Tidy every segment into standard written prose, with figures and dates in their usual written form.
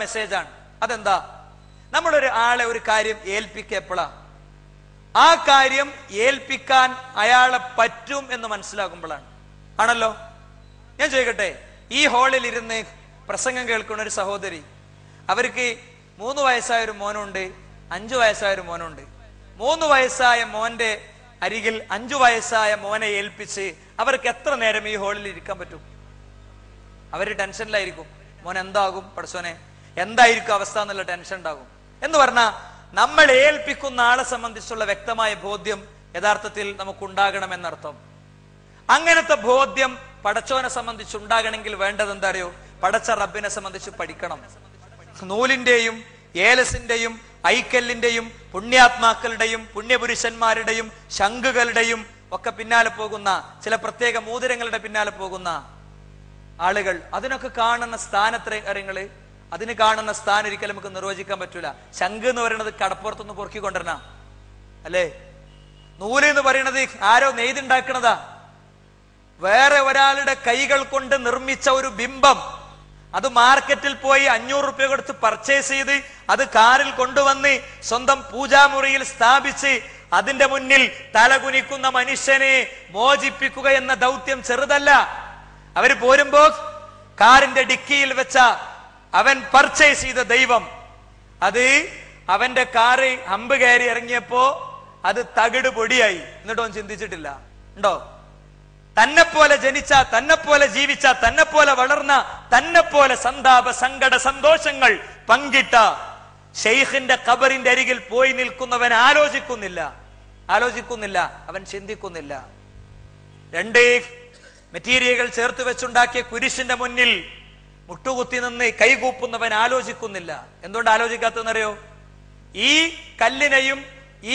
മെസ്സേജാണ്. അതെന്താ? നമ്മളൊരു ആളെ ഒരു കാര്യം ഏൽപ്പിക്കപ്പോഴാ ആ കാര്യം ഏൽപ്പിക്കാൻ അയാളെ പറ്റും എന്ന് മനസ്സിലാകുമ്പോഴാണ്. ആണല്ലോ? ഞാൻ ചോദിക്കട്ടെ, ഈ ഹാളിൽ ഇരുന്ന് പ്രസംഗം കേൾക്കുന്ന ഒരു സഹോദരി, അവർക്ക് 3 വയസ്സായ ഒരു മോനുണ്ട്, 5 വയസ്സായ ഒരു മോനുണ്ട്. 3 വയസ്സായ മോന്റെ അരികിൽ 5 വയസ്സായ മോനെ ഏൽപ്പിച്ച് അവർക്ക് എത്ര നേരം ഈ ഹാളിൽ ഇരിക്കാൻ പറ്റും? അവര് ടെൻഷനിലായിരിക്കും. മോൻ എന്താകും, പടച്ചോനെ എന്തായിരിക്കും അവസ്ഥ എന്നുള്ള ടെൻഷൻ ഉണ്ടാകും. എന്ന് പറഞ്ഞാൽ നമ്മൾ ഏൽപ്പിക്കുന്ന ആളെ സംബന്ധിച്ചുള്ള വ്യക്തമായ ബോധ്യം യഥാർത്ഥത്തിൽ നമുക്കുണ്ടാകണം എന്നർത്ഥം. അങ്ങനത്തെ ബോധ്യം പടച്ചോനെ സംബന്ധിച്ച് ഉണ്ടാകണമെങ്കിൽ വേണ്ടത് എന്താ അറിയോ? പടച്ച റബ്ബിനെ സംബന്ധിച്ച് പഠിക്കണം. നൂലിന്റെയും ഏലസിന്റെയും ഐക്കല്ലിന്റെയും പുണ്യാത്മാക്കളുടെയും പുണ്യപുരുഷന്മാരുടെയും ശംഖുകളുടെയും ഒക്കെ പിന്നാലെ പോകുന്ന, ചില പ്രത്യേക മോതിരങ്ങളുടെ പിന്നാലെ പോകുന്ന ആളുകൾ, അതിനൊക്കെ കാണുന്ന സ്ഥാനത്രയങ്ങള്, അതിന് കാണുന്ന സ്ഥാനം ഒരിക്കലും നമുക്ക് നിർവചിക്കാൻ പറ്റൂല. ശംഖ് എന്ന് പറയുന്നത് കടപ്പുറത്തുനിന്ന് പൊറുക്കിക്കൊണ്ടിരുന്ന അല്ലേ? നൂല് എന്ന് പറയുന്നത് ആരോ നെയ്തുണ്ടാക്കണതാ. വേറെ ഒരാളുടെ കൈകൾ കൊണ്ട് നിർമ്മിച്ച ഒരു ബിംബം, അത് മാർക്കറ്റിൽ പോയി 500 രൂപ കൊടുത്ത് പർച്ചേസ് ചെയ്ത് അത് കാറിൽ കൊണ്ടുവന്ന് സ്വന്തം പൂജാമുറിയിൽ സ്ഥാപിച്ച് അതിന്റെ മുന്നിൽ തലകുനിക്കുന്ന മനുഷ്യനെ മോചിപ്പിക്കുക എന്ന ദൗത്യം ചെറുതല്ല. അവര് പോരുമ്പോ കാറിന്റെ ഡിക്കിയിൽ വെച്ച അവൻ പർച്ചേസ് ചെയ്ത ദൈവം, അത് അവന്റെ കാറ് ഹമ്പ് കയറി ഇറങ്ങിയപ്പോ അത് തകിട് പൊടിയായി. എന്നിട്ടോ ചിന്തിച്ചിട്ടില്ല ഉണ്ടോ? തന്നെ പോലെ ജനിച്ച, തന്നെ പോലെ ജീവിച്ച, തന്നെ പോലെ വളർന്ന, തന്നെ പോലെ സന്താപ സങ്കട സന്തോഷങ്ങൾ പങ്കിട്ട ഷെയ്ഖിന്റെ ഖബറിന്റെ അരികിൽ പോയി നിൽക്കുന്നവൻ ആലോചിക്കുന്നില്ല, അവൻ ചിന്തിക്കുന്നില്ല. 2 മെറ്റീരിയലുകൾ ചേർത്ത് വെച്ചുണ്ടാക്കിയ കുരിശിന്റെ മുന്നിൽ മുട്ടുകുത്തി നിന്ന് കൈകൂപ്പുന്നവൻ ആലോചിക്കുന്നില്ല. എന്തുകൊണ്ട് ആലോചിക്കാത്തതെന്നറിയോ? ഈ കല്ലിനെയും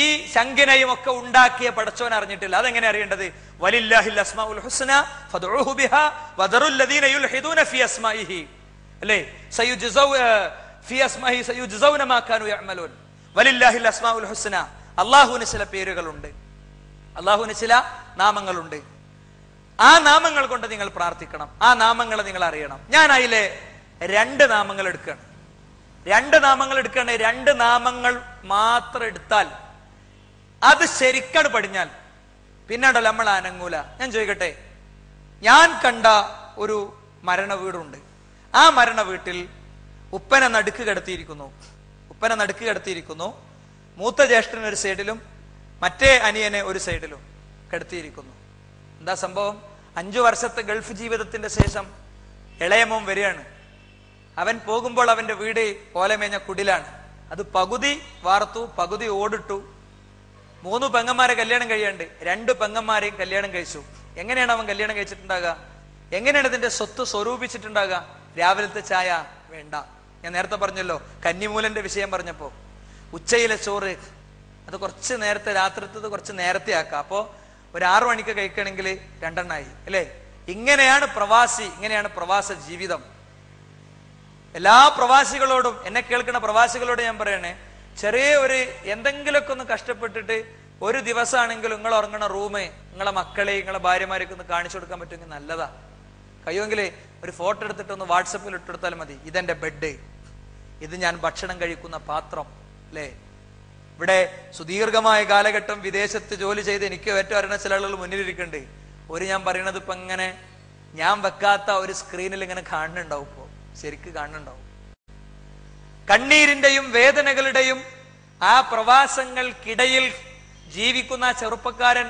ഈ ശംഖിനെയും ഒക്കെ ഉണ്ടാക്കിയ പടച്ചോൻ അറിഞ്ഞിട്ടില്ല. അതെങ്ങനെ അറിയേണ്ടത്? വലില്ലാഹിൽ അസ്മാഉൽ ഹുസ്ന ഫദ്ഉഹു ബിഹാ വദറുൽ ലദീന യുൽഹിദൂന ഫീ അസ്മാഇഹി അല്ലേ? ഫീ അസ്മാഇഹി സയുജ്സൗന മാ കാനൂ യഅമലൂൻ. വലില്ലാഹിൽ അസ്മാഉൽ ഹുസ്ന, അല്ലാഹുവിന് ചില പേരുകളുണ്ട്, അല്ലാഹുവിന് ചില നാമങ്ങളുണ്ട്. ആ നാമങ്ങൾ കൊണ്ട് നിങ്ങൾ പ്രാർത്ഥിക്കണം, ആ നാമങ്ങളെ നിങ്ങൾ അറിയണം. ഞാൻ അതിലെ 2 നാമങ്ങൾ എടുക്കണം. 2 നാമങ്ങൾ എടുക്കണേ. 2 നാമങ്ങൾ മാത്രം എടുത്താൽ, അത് ശരിക്കാണ് പഠിഞ്ഞാൽ പിന്നീടല്ല നമ്മൾ അനങ്ങൂല. ഞാൻ ചോദിക്കട്ടെ, ഞാൻ കണ്ട ഒരു മരണ വീടുണ്ട്. ആ മരണ വീട്ടിൽ ഉപ്പനെ നടുക്ക് കിടത്തിയിരിക്കുന്നു. മൂത്ത ജ്യേഷ്ഠന് ഒരു സൈഡിലും മറ്റേ അനിയനെ ഒരു സൈഡിലും കിടത്തിയിരിക്കുന്നു. എന്താ സംഭവം? 5 വർഷത്തെ ഗൾഫ് ജീവിതത്തിന്റെ ശേഷം ഇളയമോൻ വരികയാണ്. അവൻ പോകുമ്പോൾ അവന്റെ വീട് ഓലമേഞ്ഞ കുടിലാണ്. അത് പകുതി വാർത്തു, പകുതി ഓടിട്ടു. 3 പെങ്ങന്മാരെ കല്യാണം കഴിയാണ്ട് 2 പെങ്ങന്മാരെയും കല്യാണം കഴിച്ചു. എങ്ങനെയാണ് അവൻ കല്യാണം കഴിച്ചിട്ടുണ്ടാകുക? എങ്ങനെയാണ് ഇതിന്റെ സ്വത്ത് സ്വരൂപിച്ചിട്ടുണ്ടാകുക? രാവിലത്തെ ചായ വേണ്ട. ഞാൻ നേരത്തെ പറഞ്ഞല്ലോ, കന്നിമൂലന്റെ വിഷയം പറഞ്ഞപ്പോ ഉച്ചയിലെ ചോറ് അത് കുറച്ച് നേരത്തെ, രാത്രിത്തത് കുറച്ച് നേരത്തെ ആക്കാം. അപ്പോ ഒരു 6 മണിക്ക് കഴിക്കണമെങ്കിൽ 2 എണ്ണമായി അല്ലേ? ഇങ്ങനെയാണ് പ്രവാസി, ഇങ്ങനെയാണ് പ്രവാസ ജീവിതം. എല്ലാ പ്രവാസികളോടും, എന്നെ കേൾക്കുന്ന പ്രവാസികളോട് ഞാൻ പറയണേ, ചെറിയ ഒരു എന്തെങ്കിലുമൊക്കെ ഒന്ന് കഷ്ടപ്പെട്ടിട്ട് ഒരു ദിവസമാണെങ്കിലും നിങ്ങൾ ഉറങ്ങണ റൂം നിങ്ങളെ മക്കളെ, നിങ്ങളെ ഭാര്യമാരെയൊക്കെ ഒന്ന് കാണിച്ചു കൊടുക്കാൻ പറ്റുമെങ്കിൽ നല്ലതാ. കഴിയുമെങ്കിൽ ഒരു ഫോട്ടോ എടുത്തിട്ട് ഒന്ന് വാട്സപ്പിൽ ഇട്ടെടുത്താൽ മതി. ഇതെന്റെ ബെഡ്, ഇത് ഞാൻ ഭക്ഷണം കഴിക്കുന്ന പാത്രം അല്ലേ? ഇവിടെ സുദീർഘമായ കാലഘട്ടം വിദേശത്ത് ജോലി ചെയ്ത് എനിക്ക് ഏറ്റവും അറിയുന്ന ചില ആളുകൾ മുന്നിലിരിക്കുന്നുണ്ട്. ഞാൻ പറയണത് ഇപ്പൊ ഇങ്ങനെ ഞാൻ വെക്കാത്ത ഒരു സ്ക്രീനിൽ ഇങ്ങനെ കാണുന്നുണ്ടാവും, ഇപ്പോ ശരിക്ക് കാണുന്നുണ്ടാവും. കണ്ണീരിന്റെയും വേദനകളുടെയും ആ പ്രവാസങ്ങൾക്കിടയിൽ ജീവിക്കുന്ന ചെറുപ്പക്കാരൻ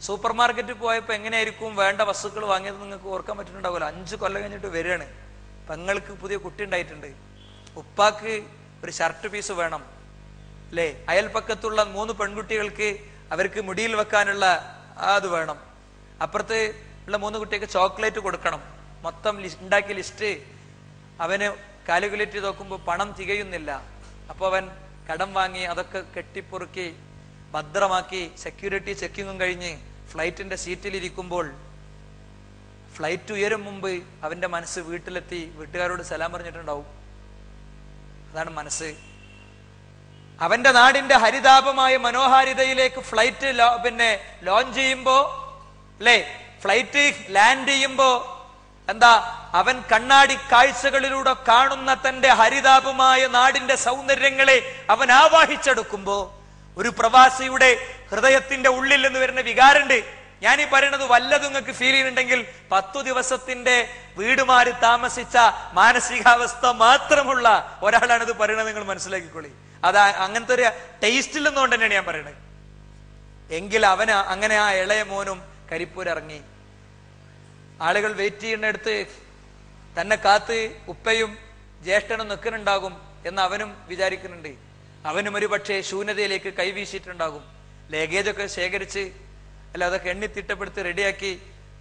സൂപ്പർ മാർക്കറ്റിൽ പോയപ്പോ എങ്ങനെയായിരിക്കും വേണ്ട വസ്തുക്കൾ വാങ്ങിയത് നിങ്ങൾക്ക് ഓർക്കാൻ പറ്റുന്നുണ്ടാവില്ല. 5 കൊല്ലം കഴിഞ്ഞിട്ട് വരികയാണ്. പെങ്ങൾക്ക് പുതിയ കുട്ടി ഉണ്ടായിട്ടുണ്ട്. ഉപ്പാക്ക് ഒരു ഷർട്ട് പീസ് വേണം അല്ലേ? അയൽപ്പക്കത്തുള്ള 3 പെൺകുട്ടികൾക്ക് അവർക്ക് മുടിയിൽ വെക്കാനുള്ള അത് വേണം. അപ്പുറത്ത് ഉള്ള 3 കുട്ടികൾക്ക് ചോക്ലേറ്റ് കൊടുക്കണം. മൊത്തം ഉണ്ടാക്കിയ ലിസ്റ്റ് അവന് കാൽക്കുലേറ്റ് ചെയ്ത് നോക്കുമ്പോൾ പണം തികയുന്നില്ല. അപ്പൊ അവൻ കടം വാങ്ങി അതൊക്കെ കെട്ടിപ്പൊറുക്കി ഭദ്രമാക്കി സെക്യൂരിറ്റി ചെക്കിങ്ങും കഴിഞ്ഞ് ഫ്ലൈറ്റിന്റെ സീറ്റിലിരിക്കുമ്പോൾ ഫ്ലൈറ്റ് ഉയരും മുമ്പ് അവന്റെ മനസ്സ് വീട്ടിലെത്തി വീട്ടുകാരോട് സലാം പറഞ്ഞിട്ടുണ്ടാവും. അതാണ് മനസ്സ്. അവന്റെ നാടിന്റെ ഹരിതാപമായ മനോഹാരിതയിലേക്ക് ഫ്ലൈറ്റ് ലോഞ്ച് ചെയ്യുമ്പോ അല്ലെ, ഫ്ലൈറ്റ് ലാൻഡ് ചെയ്യുമ്പോ എന്താ? അവൻ കണ്ണാടി കാഴ്ചകളിലൂടെ കാണുന്ന തന്റെ ഹരിതാപമായ നാടിന്റെ സൗന്ദര്യങ്ങളെ അവൻ ആവാഹിച്ചെടുക്കുമ്പോ ഒരു പ്രവാസിയുടെ ഹൃദയത്തിന്റെ ഉള്ളിൽ നിന്ന് വരുന്ന വികാരമുണ്ട്. ഞാൻ ഈ പറയുന്നത് വല്ലതും നിങ്ങൾക്ക് ഫീൽ ചെയ്യുന്നുണ്ടെങ്കിൽ 10 ദിവസത്തിന്റെ വീട് മാറി താമസിച്ച മാനസികാവസ്ഥ മാത്രമുള്ള ഒരാളാണ് ഇത് പറയുന്നത്. നിങ്ങൾ മനസ്സിലാക്കിക്കൊള്ളി. അതാ അങ്ങനത്തെ ഒരു ടേസ്റ്റിൽ നിന്നുകൊണ്ട് തന്നെയാണ് ഞാൻ പറയുന്നത്. എങ്കിൽ അവന് അങ്ങനെ ആ ഇളയ മോനും കരിപ്പൂരിറങ്ങി. ആളുകൾ വെയിറ്റ് ചെയ്യുന്നിടത്ത് തന്നെ കാത്ത് ഉപ്പയും ജ്യേഷ്ഠനും നിൽക്കുന്നുണ്ടാകും എന്ന് അവനും വിചാരിക്കുന്നുണ്ട്. അവനും ഒരു പക്ഷേ ശൂന്യതയിലേക്ക് കൈവീശിയിട്ടുണ്ടാകും. ലഗേജൊക്കെ ശേഖരിച്ച് അതൊക്കെ എണ്ണിത്തിട്ടപ്പെടുത്തി റെഡിയാക്കി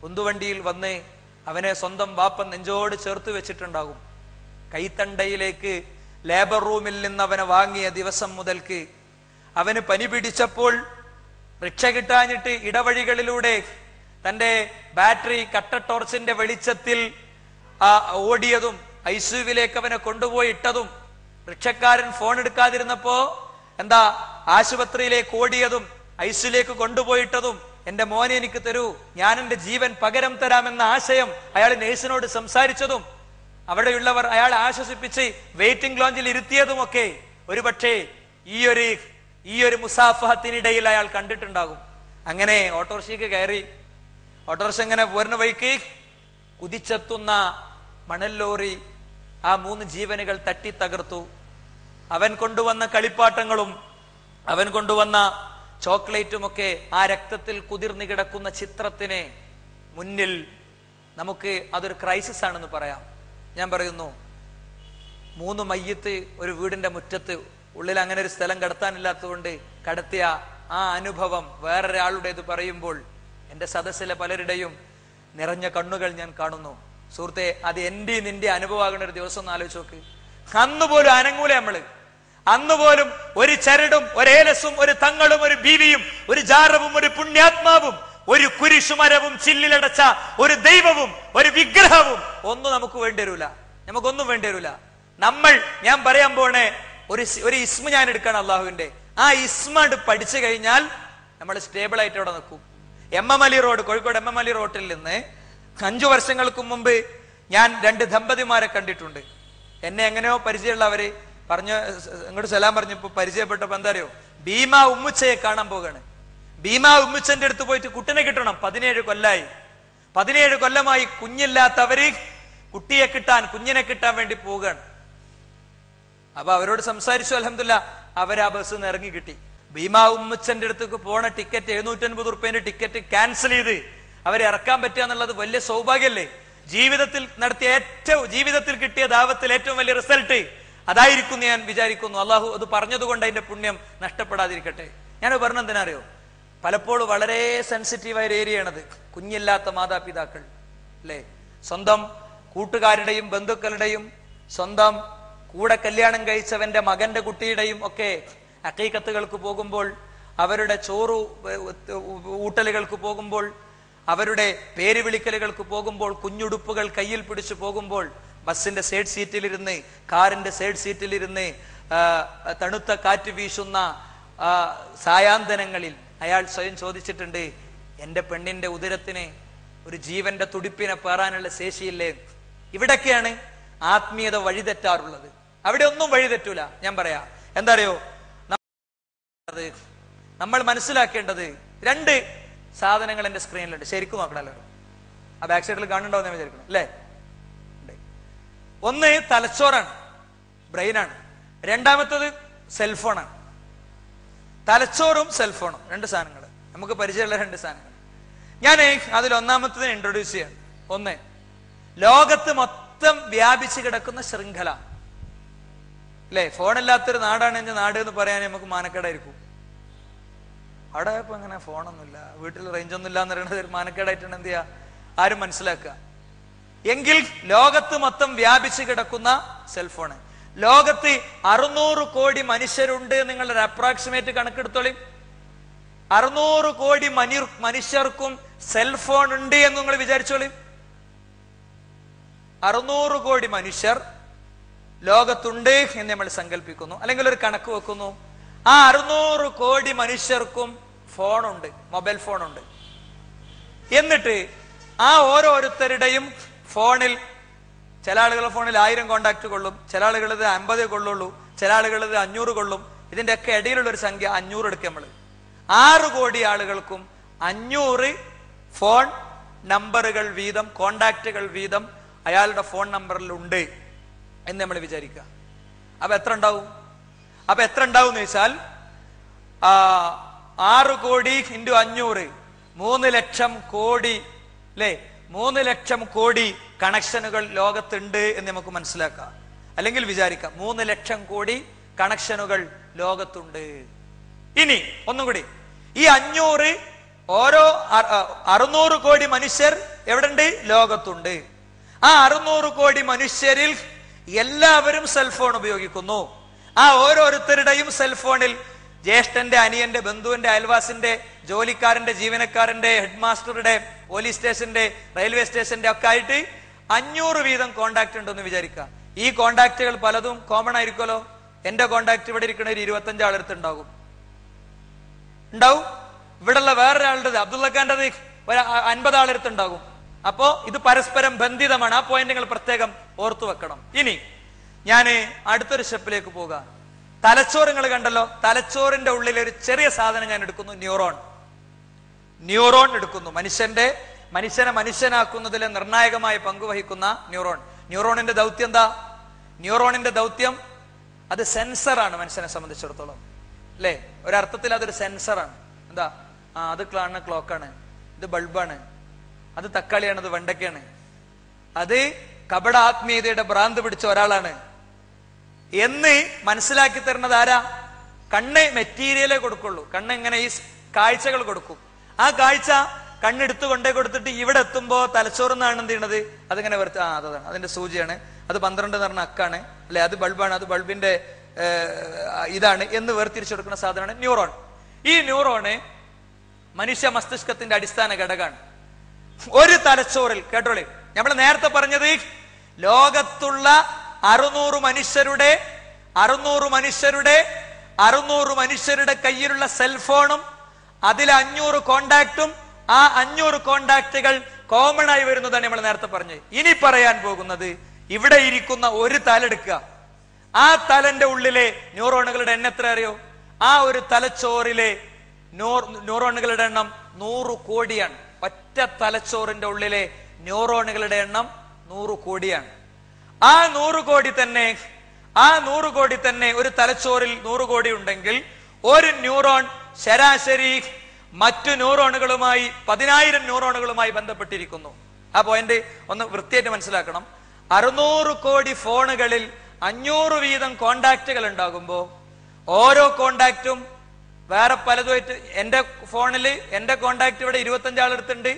ഉന്തുവണ്ടിയിൽ വന്ന് അവനെ സ്വന്തം വാപ്പ നെഞ്ചോട് ചേർത്ത് വെച്ചിട്ടുണ്ടാകും. കൈത്തണ്ടയിലേക്ക് ലേബർ റൂമിൽ നിന്ന് അവനെ വാങ്ങിയ ദിവസം മുതൽക്ക് അവന് പനി പിടിച്ചപ്പോൾ റിക്ഷ കിട്ടാഞ്ഞിട്ട് ഇടവഴികളിലൂടെ തന്റെ ബാറ്ററി കട്ട ടോർച്ചിന്റെ വെളിച്ചത്തിൽ ഓടിയതും ഐസിയുവിലേക്ക് അവനെ കൊണ്ടുപോയി ഇട്ടതും റിക്ഷക്കാരൻ ഫോൺ എടുക്കാതിരുന്നപ്പോ ആശുപത്രിയിലേക്ക് ഓടിയതും ഐസിയുലേക്ക് കൊണ്ടുപോയിട്ടതും എന്റെ മോനെ എനിക്ക് തരൂ, ഞാൻ എന്റെ ജീവൻ പകരം തരാമെന്ന ആശയം അയാൾ നേഴ്സിനോട് സംസാരിച്ചതും അവിടെയുള്ളവർ അയാളെ ആശ്വസിപ്പിച്ച് വെയിറ്റിംഗ് ലോഞ്ചിൽ ഇരുത്തിയതുമൊക്കെ ഒരുപക്ഷെ ഈ ഒരു മുസാഫഹത്തിനിടയിൽ അയാൾ കണ്ടിട്ടുണ്ടാകും. അങ്ങനെ ഓട്ടോറിക്ഷയ്ക്ക് കയറി. ഓട്ടോറിക്ഷ ഇങ്ങനെ പോരുന്ന വഴിക്ക് കുതിച്ചെത്തുന്ന മണൽ ലോറി ആ 3 ജീവനുകൾ തട്ടി തകർത്തു. അവൻ കൊണ്ടുവന്ന കളിപ്പാട്ടങ്ങളും അവൻ കൊണ്ടുവന്ന ചോക്ലേറ്റുമൊക്കെ ആ രക്തത്തിൽ കുതിർന്നു കിടക്കുന്ന ചിത്രത്തിന് മുന്നിൽ നമുക്ക് അതൊരു ക്രൈസിസ് ആണെന്ന് പറയാം. ഞാൻ പറയുന്നു, 3 മയ്യത്ത് ഒരു വീടിന്റെ മുറ്റത്ത്, ഉള്ളിൽ അങ്ങനെ ഒരു സ്ഥലം കടത്താനില്ലാത്തതുകൊണ്ട് കടത്തിയ ആ അനുഭവം വേറൊരാളുടേത് പറയുമ്പോൾ എന്റെ സദസ്സിലെ പലരുടെയും നിറഞ്ഞ കണ്ണുകൾ ഞാൻ കാണുന്നു. സുഹൃത്തെ, അത് എന്റെ നിന്റെ അനുഭവമാകുന്ന ഒരു ദിവസം ഒന്ന് ആലോചിച്ച് നോക്ക്. അന്നുപോലും അനങ്ങൂല നമ്മള്. അന്നുപോലും ഒരു ചരടും ഒരേലസും ഒരു തങ്ങളും ഒരു ബീവിയും ഒരു ജാറവും ഒരു പുണ്യാത്മാവും ഒരു കുരിശുമരവും ചില്ലിലടച്ച ഒരു ദൈവവും ഒരു വിഗ്രഹവും ഒന്നും നമുക്ക് വേണ്ടിവരൂല. നമുക്കൊന്നും വേണ്ടിവരൂല. ഞാൻ പറയാൻ പോണേ ഒരു ഇസ്മ ഞാൻ എടുക്കണം അള്ളാഹുവിന്റെ. ആ ഇസ്മ പഠിച്ചു കഴിഞ്ഞാൽ നമ്മൾ സ്റ്റേബിൾ ആയിട്ട് അവിടെ നിൽക്കും. എം.എം. Road, Kozhikode MM. റോഡിൽ നിന്ന് 5 വർഷങ്ങൾക്ക് മുമ്പ് ഞാൻ 2 ദമ്പതിമാരെ കണ്ടിട്ടുണ്ട്. എന്നെ എങ്ങനെയോ പരിചയമുള്ളവര് ഇങ്ങോട്ട് സലാം പറഞ്ഞപ്പോ പരിചയപ്പെട്ടപ്പോ എന്താ അറിയോ, ഭീമ ഉമ്മുച്ചയെ കാണാൻ പോകാണ്. ഭീമ ഉമ്മുച്ചന്റെ അടുത്ത് പോയിട്ട് കുട്ടിനെ കിട്ടണം. 17 കൊല്ലായി. 17 കൊല്ലമായി കുഞ്ഞില്ലാത്തവര് കുഞ്ഞിനെ കിട്ടാൻ വേണ്ടി പോവുകയാണ്. അപ്പൊ അവരോട് സംസാരിച്ചു. അൽഹംദുലില്ലാ അവരാ ബസ് നിന്ന് ഇറങ്ങി കിട്ടി. ഭീമ ഉമ്മുച്ചന്റെ അടുത്തേക്ക് പോണ ടിക്കറ്റ് 750 റുപ്യന്റെ ടിക്കറ്റ് ക്യാൻസൽ ചെയ്ത് അവരെ ഇറക്കാൻ പറ്റുക എന്നുള്ളത് വലിയ സൗഭാഗ്യല്ലേ? ജീവിതത്തിൽ കിട്ടിയ ദാവത്തിൽ ഏറ്റവും വലിയ റിസൾട്ട് അതായിരിക്കും ഞാൻ വിചാരിക്കുന്നു. അള്ളാഹു അത് പറഞ്ഞതുകൊണ്ട് അതിന്റെ പുണ്യം നഷ്ടപ്പെടാതിരിക്കട്ടെ. ഞാൻ പറഞ്ഞെന്തിനാ അറിയോ, പലപ്പോഴും വളരെ സെൻസിറ്റീവായ ഒരു ഏരിയയാണത്. കുഞ്ഞില്ലാത്ത മാതാപിതാക്കൾ അല്ലേ, സ്വന്തം കൂട്ടുകാരുടെയും ബന്ധുക്കളുടെയും സ്വന്തം കൂടെ കല്യാണം കഴിച്ചവന്റെ മകന്റെ കുട്ടിയുടെയും ഒക്കെ അക്കീക്കത്തുകൾക്ക് പോകുമ്പോൾ, അവരുടെ ചോറു ഊട്ടലുകൾക്ക് പോകുമ്പോൾ, അവരുടെ പേര് വിളിക്കലുകൾക്ക് പോകുമ്പോൾ, കുഞ്ഞുടുപ്പുകൾ കയ്യിൽ പിടിച്ചു പോകുമ്പോൾ, ബസിന്റെ സൈഡ് സീറ്റിലിരുന്ന്, കാറിന്റെ സൈഡ് സീറ്റിലിരുന്ന് തണുത്ത കാറ്റ് വീശുന്ന സായാന്തനങ്ങളിൽ അയാൾ സ്വയം ചോദിച്ചിട്ടുണ്ട്, എന്റെ പെണ്ണിന്റെ ഉദരത്തിന് ഒരു ജീവന്റെ തുടിപ്പിനെ പേറാനുള്ള ശേഷിയില്ലേ? ഇവിടൊക്കെയാണ് ആത്മീയത വഴിതെറ്റാറുള്ളത്. അവിടെ ഒന്നും വഴിതെറ്റൂല. ഞാൻ പറയാം, എന്താ അറിയോ, നമ്മൾ മനസ്സിലാക്കേണ്ടത് 2 സാധനങ്ങൾ എന്റെ സ്ക്രീനിലുണ്ട്. ശരിക്കും നോക്കണല്ലോ. ആ ബാക്ക് സൈഡിൽ കാണുന്നുണ്ടോ എന്ന് വിചാരിക്കണം അല്ലേ? ഒന്ന് തലച്ചോറാണ്, ബ്രെയിനാണ്. രണ്ടാമത്തത് സെൽഫോണാണ്. തലച്ചോറും സെൽഫോണും 2 സാധനങ്ങൾ, നമുക്ക് പരിചയമുള്ള 2 സാധനങ്ങൾ. ഞാൻ അതിൽ ഒന്നാമത്തത് ഇൻട്രൊഡ്യൂസ് ചെയ്യാണ്. 1, ലോകത്ത് മൊത്തം വ്യാപിച്ചു കിടക്കുന്ന ശൃംഖല അല്ലേ. ഫോണില്ലാത്തൊരു നാടാണ് എന്റെ നാട് എന്ന് പറയാൻ നമുക്ക് മാനക്കേടായിരിക്കും. അവിടെ ഇപ്പൊ അങ്ങനെ ഫോണൊന്നുമില്ല, വീട്ടിൽ റേഞ്ച് ഒന്നും ഇല്ല എന്ന് പറയുന്നത് ഒരു മാനക്കേടായിട്ടാണ് എന്ത് ചെയ്യാ ആരും മനസ്സിലാക്കുക. എങ്കിൽ ലോകത്ത് മൊത്തം വ്യാപിച്ചു കിടക്കുന്ന സെൽഫോണ്. ലോകത്ത് 600 കോടി മനുഷ്യരുണ്ട്. നിങ്ങളുടെ അപ്രോക്സിമേറ്റ് കണക്കെടുത്തോളി. 600 കോടി മനുഷ്യർക്കും സെൽഫോൺ ഉണ്ട് എന്ന് നിങ്ങൾ വിചാരിച്ചോളി. 600 കോടി മനുഷ്യർ ലോകത്തുണ്ട് എന്ന് നമ്മൾ സങ്കല്പിക്കുന്നു, അല്ലെങ്കിൽ ഒരു കണക്ക് വെക്കുന്നു. ആ 600 കോടി മനുഷ്യർക്കും ഫോണുണ്ട്, മൊബൈൽ ഫോണുണ്ട്. എന്നിട്ട് ആ ഓരോരുത്തരുടെയും ഫോണിൽ ചില ആളുകളുടെ ഫോണിൽ 1000 കോണ്ടാക്ട് കൊള്ളും, ചില ആളുകളത് 50 കൊള്ളുള്ളൂ, ചില ആളുകളത് 500 കൊള്ളും. ഇതിന്റെ ഒക്കെ ഇടയിലുള്ള ഒരു സംഖ്യ 500 എടുക്കുക. നമ്മൾ 6 കോടി ആളുകൾക്കും 500 ഫോൺ നമ്പറുകൾ വീതം, കോണ്ടാക്റ്റുകൾ വീതം അയാളുടെ ഫോൺ നമ്പറിൽ ഉണ്ട് എന്ന് നമ്മൾ വിചാരിക്കുക. അപ്പൊ എത്ര ഉണ്ടാവും? എന്ന് വെച്ചാൽ 6 കോടി ഇൻറ്റു 500 3 ലക്ഷം കോടി, അല്ലേ? 3 ലക്ഷം കോടി കണക്ഷനുകൾ ലോകത്തുണ്ട് എന്ന് നമുക്ക് മനസ്സിലാക്കാം. അല്ലെങ്കിൽ വിചാരിക്കാം 3 ലക്ഷം കോടി കണക്ഷനുകൾ ലോകത്തുണ്ട്. ഇനി ഒന്നും കൂടി, ഈ 500 ഓരോ 600 കോടി മനുഷ്യർ എവിടെയുണ്ട്? ലോകത്തുണ്ട്. ആ 600 കോടി മനുഷ്യരിൽ എല്ലാവരും സെൽഫോൺ ഉപയോഗിക്കുന്നു. ആ ഓരോരുത്തരുടെയും സെൽഫോണിൽ ജ്യേഷ്ഠന്റെ, അനിയന്റെ, ബന്ധുവിന്റെ, അയൽവാസിന്റെ, ജോലിക്കാരന്റെ, ജീവനക്കാരന്റെ, ഹെഡ് മാസ്റ്ററുടെ, പോലീസ് സ്റ്റേഷന്റെ, റെയിൽവേ സ്റ്റേഷന്റെ ഒക്കെ ആയിട്ട് 500 വീതം കോണ്ടാക്ട് ഉണ്ടെന്ന് വിചാരിക്കുക. ഈ കോണ്ടാക്റ്റുകൾ പലതും കോമൺ ആയിരിക്കുമല്ലോ. എന്റെ കോണ്ടാക്ട് ഇവിടെ ഇരിക്കുന്ന ഒരു 25 ആളെടുത്ത് ഉണ്ടാവും. ഇവിടെയുള്ള വേറൊരാളുടെ, അബ്ദുള്ളഖാന്റെ 50 ആളെടുത്ത് ഉണ്ടാകും. അപ്പോ ഇത് പരസ്പരം ബന്ധിതമാണ്. ആ പോയിന്റ് നിങ്ങൾ പ്രത്യേകം ഓർത്തു വെക്കണം. ഇനി ഞാൻ അടുത്തൊരു സ്റ്റെപ്പിലേക്ക് പോകാം. തലച്ചോറ് നിങ്ങൾ കണ്ടല്ലോ. തലച്ചോറിന്റെ ഉള്ളിൽ ഒരു ചെറിയ സാധനം ഞാൻ എടുക്കുന്നു, ന്യൂറോൺ എടുക്കുന്നു. മനുഷ്യനെ മനുഷ്യനാക്കുന്നതിൽ നിർണായകമായ പങ്ക് വഹിക്കുന്ന ന്യൂറോണിന്റെ ദൗത്യം എന്താ? ന്യൂറോണിന്റെ ദൗത്യം അത് സെൻസറാണ് മനുഷ്യനെ സംബന്ധിച്ചിടത്തോളം, അല്ലേ? ഒരർത്ഥത്തിൽ അതൊരു സെൻസറാണ്. എന്താ? അത് കാണുന്ന ക്ലോക്കാണ്, ഇത് ബൾബാണ്, അത് തക്കാളിയാണ്, അത് വെണ്ടയ്ക്കാണ്, അത് കപട ആത്മീയതയുടെ ഭ്രാന്ത് പിടിച്ച ഒരാളാണ് എന്ന് മനസ്സിലാക്കി തരുന്നത് ആരാ? കണ്ണ് മെറ്റീരിയലേ കൊടുക്കുള്ളൂ. കണ്ണ് ഇങ്ങനെ ഈ കാഴ്ചകൾ കൊടുക്കും. ആ കാഴ്ച കണ്ണെടുത്ത് കൊണ്ടേ കൊടുത്തിട്ട് ഇവിടെ എത്തുമ്പോ തലച്ചോറിന്നാണ് എന്ത് ചെയ്യണത്? അതിങ്ങനെ അതാണ് അതിന്റെ സൂചിയാണ്, അത് 12 എന്ന് പറഞ്ഞ അക്കാണ്, അല്ലെ? അത് ബൾബാണ്, അത് ബൾബിന്റെ ഇതാണ് എന്ന് വേർതിരിച്ചെടുക്കുന്ന സാധനമാണ് ന്യൂറോൺ. ഈ ന്യൂറോണ് മനുഷ്യ മസ്തിഷ്കത്തിന്റെ അടിസ്ഥാന ഘടകമാണ്. ഒരു തലച്ചോറിൽ കേട്ടോളി, നമ്മൾ നേരത്തെ പറഞ്ഞത് ലോകത്തുള്ള 600 മനുഷ്യരുടെ കയ്യിലുള്ള സെൽഫോണും അതിൽ 500 കോണ്ടാക്റ്റും, ആ 500 കോണ്ടാക്റ്റുകൾ കോമൺ ആയി വരുന്നതാണ് നമ്മൾ നേരത്തെ പറഞ്ഞത്. ഇനി പറയാൻ പോകുന്നത്, ഇവിടെ ഇരിക്കുന്ന ഒരു തലെടുക്കുക, ആ തലന്റെ ഉള്ളിലെ ന്യൂറോണുകളുടെ എണ്ണം എത്ര അറിയോ? ആ ഒരു തലച്ചോറിലെ ന്യൂറോണുകളുടെ എണ്ണം 100 കോടിയാണ്. ഒറ്റ തലച്ചോറിന്റെ ഉള്ളിലെ ന്യൂറോണുകളുടെ എണ്ണം 100 കോടിയാണ്. ആ 100 കോടി തന്നെ ഒരു തലച്ചോറിൽ 100 കോടി ഉണ്ടെങ്കിൽ ഒരു ന്യൂറോൺ ശരാശരി മറ്റു ന്യൂറോണുകളുമായി 10,000 ന്യൂറോണുകളുമായി ബന്ധപ്പെട്ടിരിക്കുന്നു. ആ പോയിന്റ് ഒന്ന് വൃത്തിയായിട്ട് മനസ്സിലാക്കണം. 600 കോടി ഫോണുകളിൽ 500 വീതം കോണ്ടാക്റ്റുകൾ ഉണ്ടാകുമ്പോ ഓരോ കോണ്ടാക്റ്റും വേറെ പലതുമായിട്ട്, എന്റെ ഫോണിൽ എന്റെ കോണ്ടാക്ട് ഇവിടെ 25 ആളെടുത്തുണ്ട്,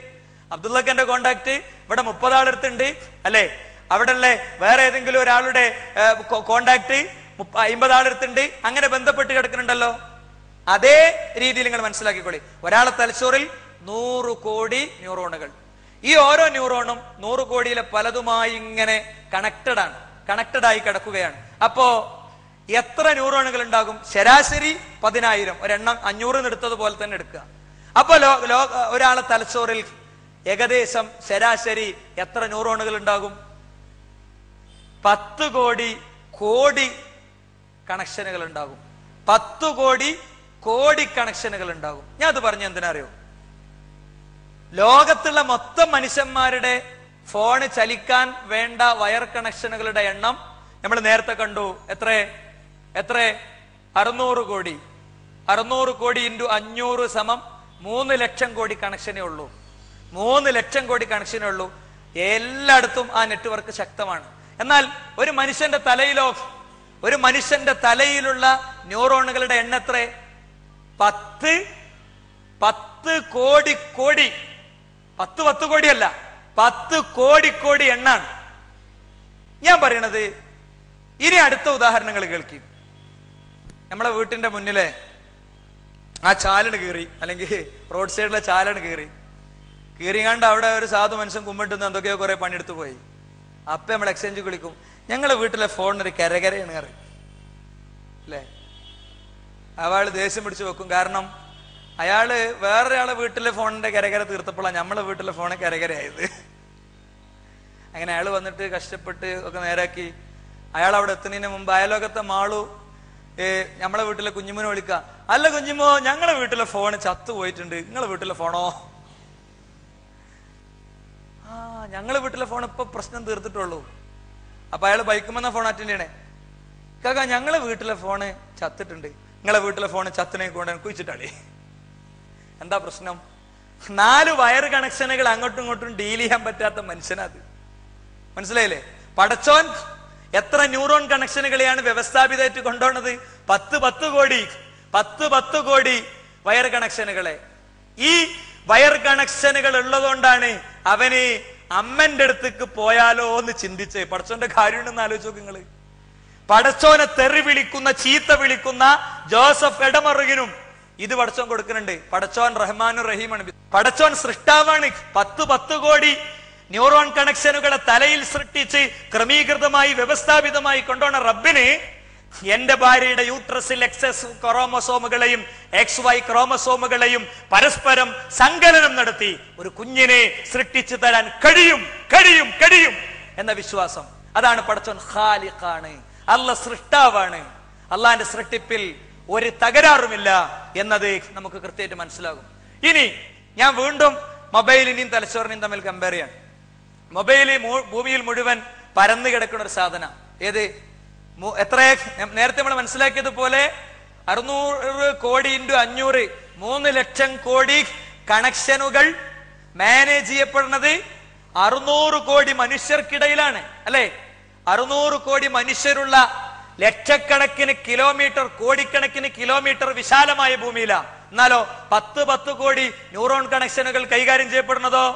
അബ്ദുള്ളഖാന്റെ കോണ്ടാക്ട് ഇവിടെ 30 ആളെടുത്തുണ്ട്, അല്ലെ? അവിടെ അല്ലേ വേറെ ഏതെങ്കിലും ഒരാളുടെ കോണ്ടാക്ട് 50 ആളെടുത്തുണ്ട്, അങ്ങനെ ബന്ധപ്പെട്ട് കിടക്കുന്നുണ്ടല്ലോ. അതേ രീതിയിൽ നിങ്ങൾ മനസ്സിലാക്കിക്കോളി. ഒരാളെ തലച്ചോറിൽ 100 കോടി ന്യൂറോണുകൾ. ഈ ഓരോ ന്യൂറോണും 100 കോടിയിലെ പലതുമായി ഇങ്ങനെ കണക്റ്റഡായി കിടക്കുകയാണ്. അപ്പോ എത്ര ന്യൂറോണുകൾ ഉണ്ടാകും? ശരാശരി 10,000. ഒരെണ്ണം 500 എടുത്തതുപോലെ തന്നെ എടുക്കുക. അപ്പൊ ഒരാളെ തലച്ചോറിൽ ഏകദേശം ശരാശരി എത്ര ന്യൂറോണുകൾ ഉണ്ടാകും? 10 കോടി കണക്ഷനുകൾ ഉണ്ടാകും. 10 കോടി കണക്ഷനുകൾ ഉണ്ടാകും. ഞാൻ അത് പറഞ്ഞ എന്തിനാ അറിയോ? ലോകത്തുള്ള മൊത്തം മനുഷ്യന്മാരുടെ ഫോണ് ചലിക്കാൻ വേണ്ട വയർ കണക്ഷനുകളുടെ എണ്ണം നമ്മൾ നേരത്തെ കണ്ടു. എത്ര? 600 കോടി. 600 കോടി ഇൻറ്റു 500 സമം 3 ലക്ഷം കോടി കണക്ഷനേ ഉള്ളൂ. 3 ലക്ഷം കോടി കണക്ഷനേ ഉള്ളൂ. എല്ലായിടത്തും ആ നെറ്റ്വർക്ക് ശക്തമാണ്. എന്നാൽ ഒരു മനുഷ്യന്റെ തലയിലുള്ള ന്യൂറോണുകളുടെ എണ്ണം എത്ര? 10 കോടി. 10 കോടിയല്ല, 10 കോടി എണ്ണാണ് ഞാൻ പറയണത്. ഇനി അടുത്ത ഉദാഹരണങ്ങൾ കേൾക്കും. നമ്മളെ വീട്ടിന്റെ മുന്നിലെ ആ ചാലണ് കീറി, അല്ലെങ്കിൽ റോഡ് സൈഡിലെ ചാലണ് കീറിങ്ങാണ്ട് അവിടെ ഒരു സാധു മനുഷ്യൻ കുമ്പിട്ടുന്ന എന്തൊക്കെയോ കുറെ പണിയെടുത്ത് പോയി. അപ്പൊ നമ്മൾ എക്സ്ചേഞ്ച് വിളിക്കും, ഞങ്ങളെ വീട്ടിലെ ഫോണിനൊരു കരകരയാണ് അല്ലേ? അയാള് ദേഷ്യം പിടിച്ചു വെക്കും. കാരണം അയാള് വേറൊരാളെ വീട്ടിലെ ഫോണിന്റെ കരകര തീർത്തപ്പോഴാണ് നമ്മളെ വീട്ടിലെ ഫോണ് കരകരയായത്. അങ്ങനെ അയാൾ വന്നിട്ട് കഷ്ടപ്പെട്ട് ഒക്കെ നേരാക്കി. അയാൾ അവിടെ എത്തുന്നതിന് മുമ്പ് അയലോകത്തെ മാളു നമ്മളെ വീട്ടിലെ കുഞ്ഞുമോനെ വിളിക്കുക, അല്ല കുഞ്ഞുമോ, ഞങ്ങളെ വീട്ടിലെ ഫോണ് ചത്തു പോയിട്ടുണ്ട്, നിങ്ങളെ വീട്ടിലെ ഫോണോ? ഞങ്ങളെ വീട്ടിലെ ഫോൺ ഇപ്പൊ പ്രശ്നം തീർത്തിട്ടുള്ളൂ. അപ്പൊ അയാൾ ബൈക്കുമെന്ന ഫോൺ അറ്റൻഡ് ചെയ്യണേ. കാക്ക, ഞങ്ങളെ വീട്ടിലെ ഫോണ് ചത്തിട്ടുണ്ട്, നിങ്ങളെ വീട്ടിലെ ഫോണ് ചത്തിനെ കൊണ്ട് കുഴിച്ചിട്ടാളേ. എന്താ പ്രശ്നം? 4 വയർ കണക്ഷനുകൾ അങ്ങോട്ടും ഇങ്ങോട്ടും ഡീൽ ചെയ്യാൻ പറ്റാത്ത മനുഷ്യനത്. മനസ്സിലായില്ലേ? പടച്ചോൻ എത്ര ന്യൂറോൺ കണക്ഷനുകളെയാണ് വ്യവസ്ഥാപിതമായിട്ട് കൊണ്ടുപോകുന്നത്? 10 കോടി വയർ കണക്ഷനുകളെ. ഈ വയർ കണക്ഷനുകൾ ഉള്ളതുകൊണ്ടാണ് അവന് അമ്മന്റെ അടുത്തേക്ക് പോയാലോ എന്ന് ചിന്തിച്ച്. പടച്ചോന്റെ കാര്യം ഉണ്ടെന്ന് ആലോചിച്ച് നോക്ക് നിങ്ങള്. പടച്ചോനെ തെറി വിളിക്കുന്ന, ചീത്ത വിളിക്കുന്ന ജോസഫ് എടമറുകിനും ഇത് പടച്ചോൻ കൊടുക്കുന്നുണ്ട്. പടച്ചോൻ റഹ്മാനും റഹീമാണ്. പടച്ചോൻ സൃഷ്ടാവാണ്. 10 കോടി ന്യൂറോൺ കണക്ഷനുകളെ തലയിൽ സൃഷ്ടിച്ച് ക്രമീകൃതമായി വ്യവസ്ഥാപിതമായി കൊണ്ടുപോണ റബ്ബിന് എന്റെ ഭാര്യയുടെ യൂട്രസിൽ XS ക്രോമസോമുകളെയും XY ക്രോമസോമുകളെയും പരസ്പരം സങ്കലനം നടത്തി ഒരു കുഞ്ഞിനെ സൃഷ്ടിച്ചു തരാൻ കഴിയും എന്ന വിശ്വാസം. അതാണ് പടച്ചോൻ ഖാലിഖാണ്, അല്ലാഹ് സൃഷ്ടാവാണ്. അള്ളാന്റെ സൃഷ്ടിപ്പിൽ ഒരു തകരാറുമില്ല എന്നത് നമുക്ക് കൃത്യമായിട്ട് മനസ്സിലാകും. ഇനി ഞാൻ വീണ്ടും മൊബൈലിനെയും തലച്ചോറിനെയും തമ്മിൽ കമ്പയർ ചെയ്യാണ്. മൊബൈല് ഭൂമിയിൽ മുഴുവൻ പരന്നു കിടക്കുന്ന ഒരു സാധന. ഏത്? എത്ര? നേരത്തെ നമ്മൾ മനസ്സിലാക്കിയതുപോലെ 600 കോടി × 500 3 ലക്ഷം കോടി കണക്ഷനുകൾ മാനേജ് ചെയ്യപ്പെടുന്നത് 600 കോടി മനുഷ്യർക്കിടയിലാണ്, അല്ലെ? 600 കോടി മനുഷ്യരുള്ള ലക്ഷക്കണക്കിന് കിലോമീറ്റർ, കോടിക്കണക്കിന് കിലോമീറ്റർ വിശാലമായ ഭൂമിയിലാണ്. എന്നാലോ 10 കോടി ന്യൂറോൺ കണക്ഷനുകൾ കൈകാര്യം ചെയ്യപ്പെടുന്നതോ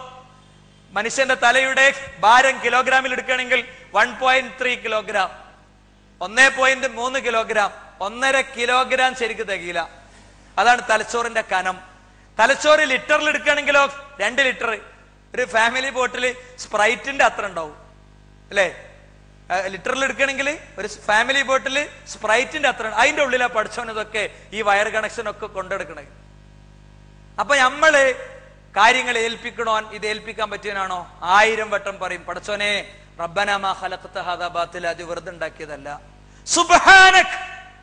മനുഷ്യന്റെ തലയുടെ ഭാരം കിലോഗ്രാമിൽ എടുക്കുകയാണെങ്കിൽ 1.3 കിലോഗ്രാം, 1.3 കിലോഗ്രാം, 1.5 കിലോഗ്രാം ശരിക്കും തികയില്ല. അതാണ് തലച്ചോറിന്റെ കനം. തലച്ചോറ് ലിറ്ററിൽ എടുക്കുകയാണെങ്കിലോ 2 ലിറ്റർ. ഒരു ഫാമിലി ബോട്ടില് സ്പ്രൈറ്റിന്റെ അത്ര ഉണ്ടാവും, അല്ലെ? ലിറ്ററിൽ എടുക്കുകയാണെങ്കിൽ ഒരു ഫാമിലി ബോട്ടില് സ്പ്രൈറ്റിന്റെ അത്ര. അതിന്റെ ഉള്ളിലാ പഠിച്ചോൻ ഇതൊക്കെ ഈ വയർ കണക്ഷൻ ഒക്കെ കൊണ്ടെടുക്കണേ. അപ്പൊ നമ്മള് കാര്യങ്ങൾ ഏൽപ്പിക്കണോ, ഇത് ഏൽപ്പിക്കാൻ പറ്റിയനാണോ? 1000 വട്ടം പറയും, പടച്ചോനെ റബ്ബനാ മാ ഖലഖത ഹാദാ ബാതില, അത് വെറുതെ ഉണ്ടാക്കിയതല്ല. സുബ്ഹാനക്,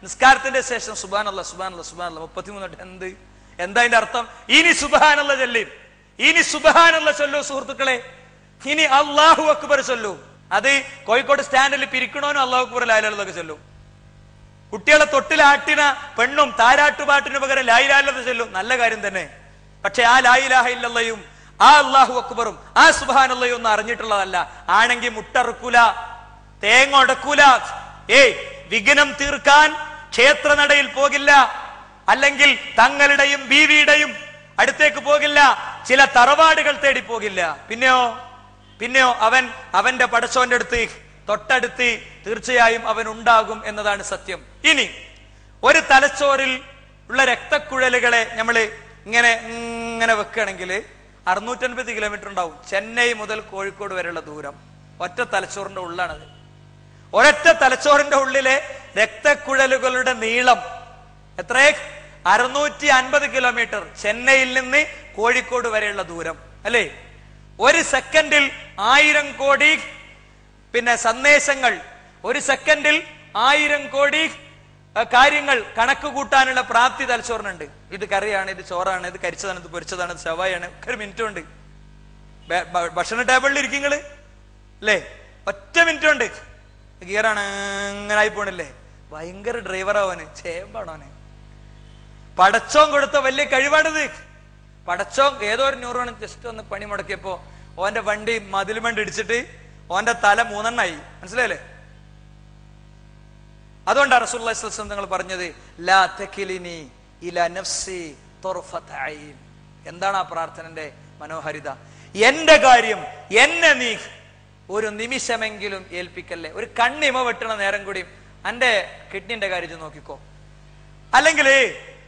നിസ്കാരത്തിന്റെ ശേഷം സുബ്ഹാനല്ലാഹ് സുബ്ഹാനല്ലാഹ് സുബ്ഹാനല്ലാഹ് 33. എന്താ അതിന്റെ അർത്ഥം? ഇനി സുബ്ഹാനല്ലാഹ് ചൊല്ലും, ഇനി സുബ്ഹാനല്ലാഹ് ചൊല്ലൂ സുഹൃത്തുക്കളെ, ഇനി അല്ലാഹു അക്ബർ ചൊല്ലൂ. അത് കോഴിക്കോട് സ്റ്റാൻഡിൽ പിരിക്കണോനും അല്ലാഹു അക്ബർ ലാ ഇലാഹ ഇല്ലല്ലാഹ് ചൊല്ലും. കുട്ടികളെ തൊട്ടിലാട്ടിന പെണ്ണും താരാട്ടുപാട്ടിന് പകരം ലാ ഇലാഹ ഇല്ലല്ലാഹ് ചൊല്ലും. നല്ല കാര്യം തന്നെ. പക്ഷെ ആ ലാ ഇലാഹ ഇല്ലല്ലാഹയും ആ അല്ലാഹു അക്ബറും ആ സുബ്ഹാനല്ലാഹയും ഒന്നും അറിഞ്ഞിട്ടുള്ളതല്ല. ആണെങ്കിൽ മുട്ടറുക്കൂല, തേങ്ങ ഉടക്കൂല, വിഘ്നം തീർക്കാൻ ക്ഷേത്രനടയിൽ പോകില്ല, അല്ലെങ്കിൽ തങ്ങളുടെയും ബീവിയുടെയും അടുത്തേക്ക് പോകില്ല, ചില തറവാടുകൾ തേടി പോകില്ല. പിന്നെയോ അവന്റെ പടച്ചോന്റെ അടുത്ത് തൊട്ടടുത്ത് തീർച്ചയായും അവൻ ഉണ്ടാകും എന്നതാണ് സത്യം. ഇനി ഒരു തലച്ചോറിൽ ഉള്ള രക്തക്കുഴലുകളെ നമ്മൾ ഇങ്ങനെ വെക്കുകയാണെങ്കിൽ 650 കിലോമീറ്റർ ഉണ്ടാവും. ചെന്നൈ മുതൽ കോഴിക്കോട് വരെയുള്ള ദൂരം ഒറ്റ തലച്ചോറിന്റെ ഉള്ളാണത്. ഒരൊറ്റ തലച്ചോറിന്റെ ഉള്ളിലെ രക്തക്കുഴലുകളുടെ നീളം എത്ര? 650 കിലോമീറ്റർ. ചെന്നൈയിൽ നിന്ന് കോഴിക്കോട് വരെയുള്ള ദൂരം, അല്ലേ? ഒരു സെക്കൻഡിൽ 1000 കോടി സന്ദേശങ്ങൾ, ഒരു സെക്കൻഡിൽ 1000 കോടി കാര്യങ്ങൾ കണക്ക് കൂട്ടാനുള്ള പ്രാപ്തി തലച്ചോറിനുണ്ട്. ഇത് കറിയാണ്, ഇത് ചോറാണ്, ഇത് കരിച്ചതാണ്, ഇത് പൊരിച്ചതാണ്, ഇത് ശവായാണ്. ഒരു മിനിറ്റ് കൊണ്ട് ഭക്ഷണ ടേബിളിൽ ഇരിക്കുങ്ങള്, അല്ലേ? ഒറ്റ മിനിറ്റ് കൊണ്ട് ഗിയറാണ് ഇങ്ങനെ ആയി പോണില്ലേ? ഭയങ്കര ഡ്രൈവറാവന്, ചേമ്പാണോന്. പടച്ചോൻ കൊടുത്ത വലിയ കഴിവാണിത്. പടച്ചോൻ ഏതോ ഒരു ന്യൂറോൺ ജസ്റ്റ് ഒന്ന് പണി മുടക്കിയപ്പോ ഓന്റെ വണ്ടി മതിലുമണ്ട് ഇടിച്ചിട്ട് ഓന്റെ തല 3 എണ്ണായി. മനസ്സിലായില്ലേ? അതുകൊണ്ടാണ് റസൂലുള്ളാഹി സ്വല്ലല്ലാഹു അലൈഹി വസല്ലം തങ്ങൾ പറഞ്ഞത്, ലാ തകിലിനി ഇലാ നഫ്സി തുർഫത ഐൻ. എന്താണ് ആ പ്രാർത്ഥനന്റെ മനോഹാരിത? എന്റെ കാര്യം എന്നെ നീ ഒരു നിമിഷമെങ്കിലും ഏൽപ്പിക്കല്ലേ. ഒരു കണ്ണിമ വെട്ടണ നേരം കൂടി എന്റെ കിഡ്നിന്റെ കാര്യം നോക്കിക്കോ, അല്ലെങ്കിൽ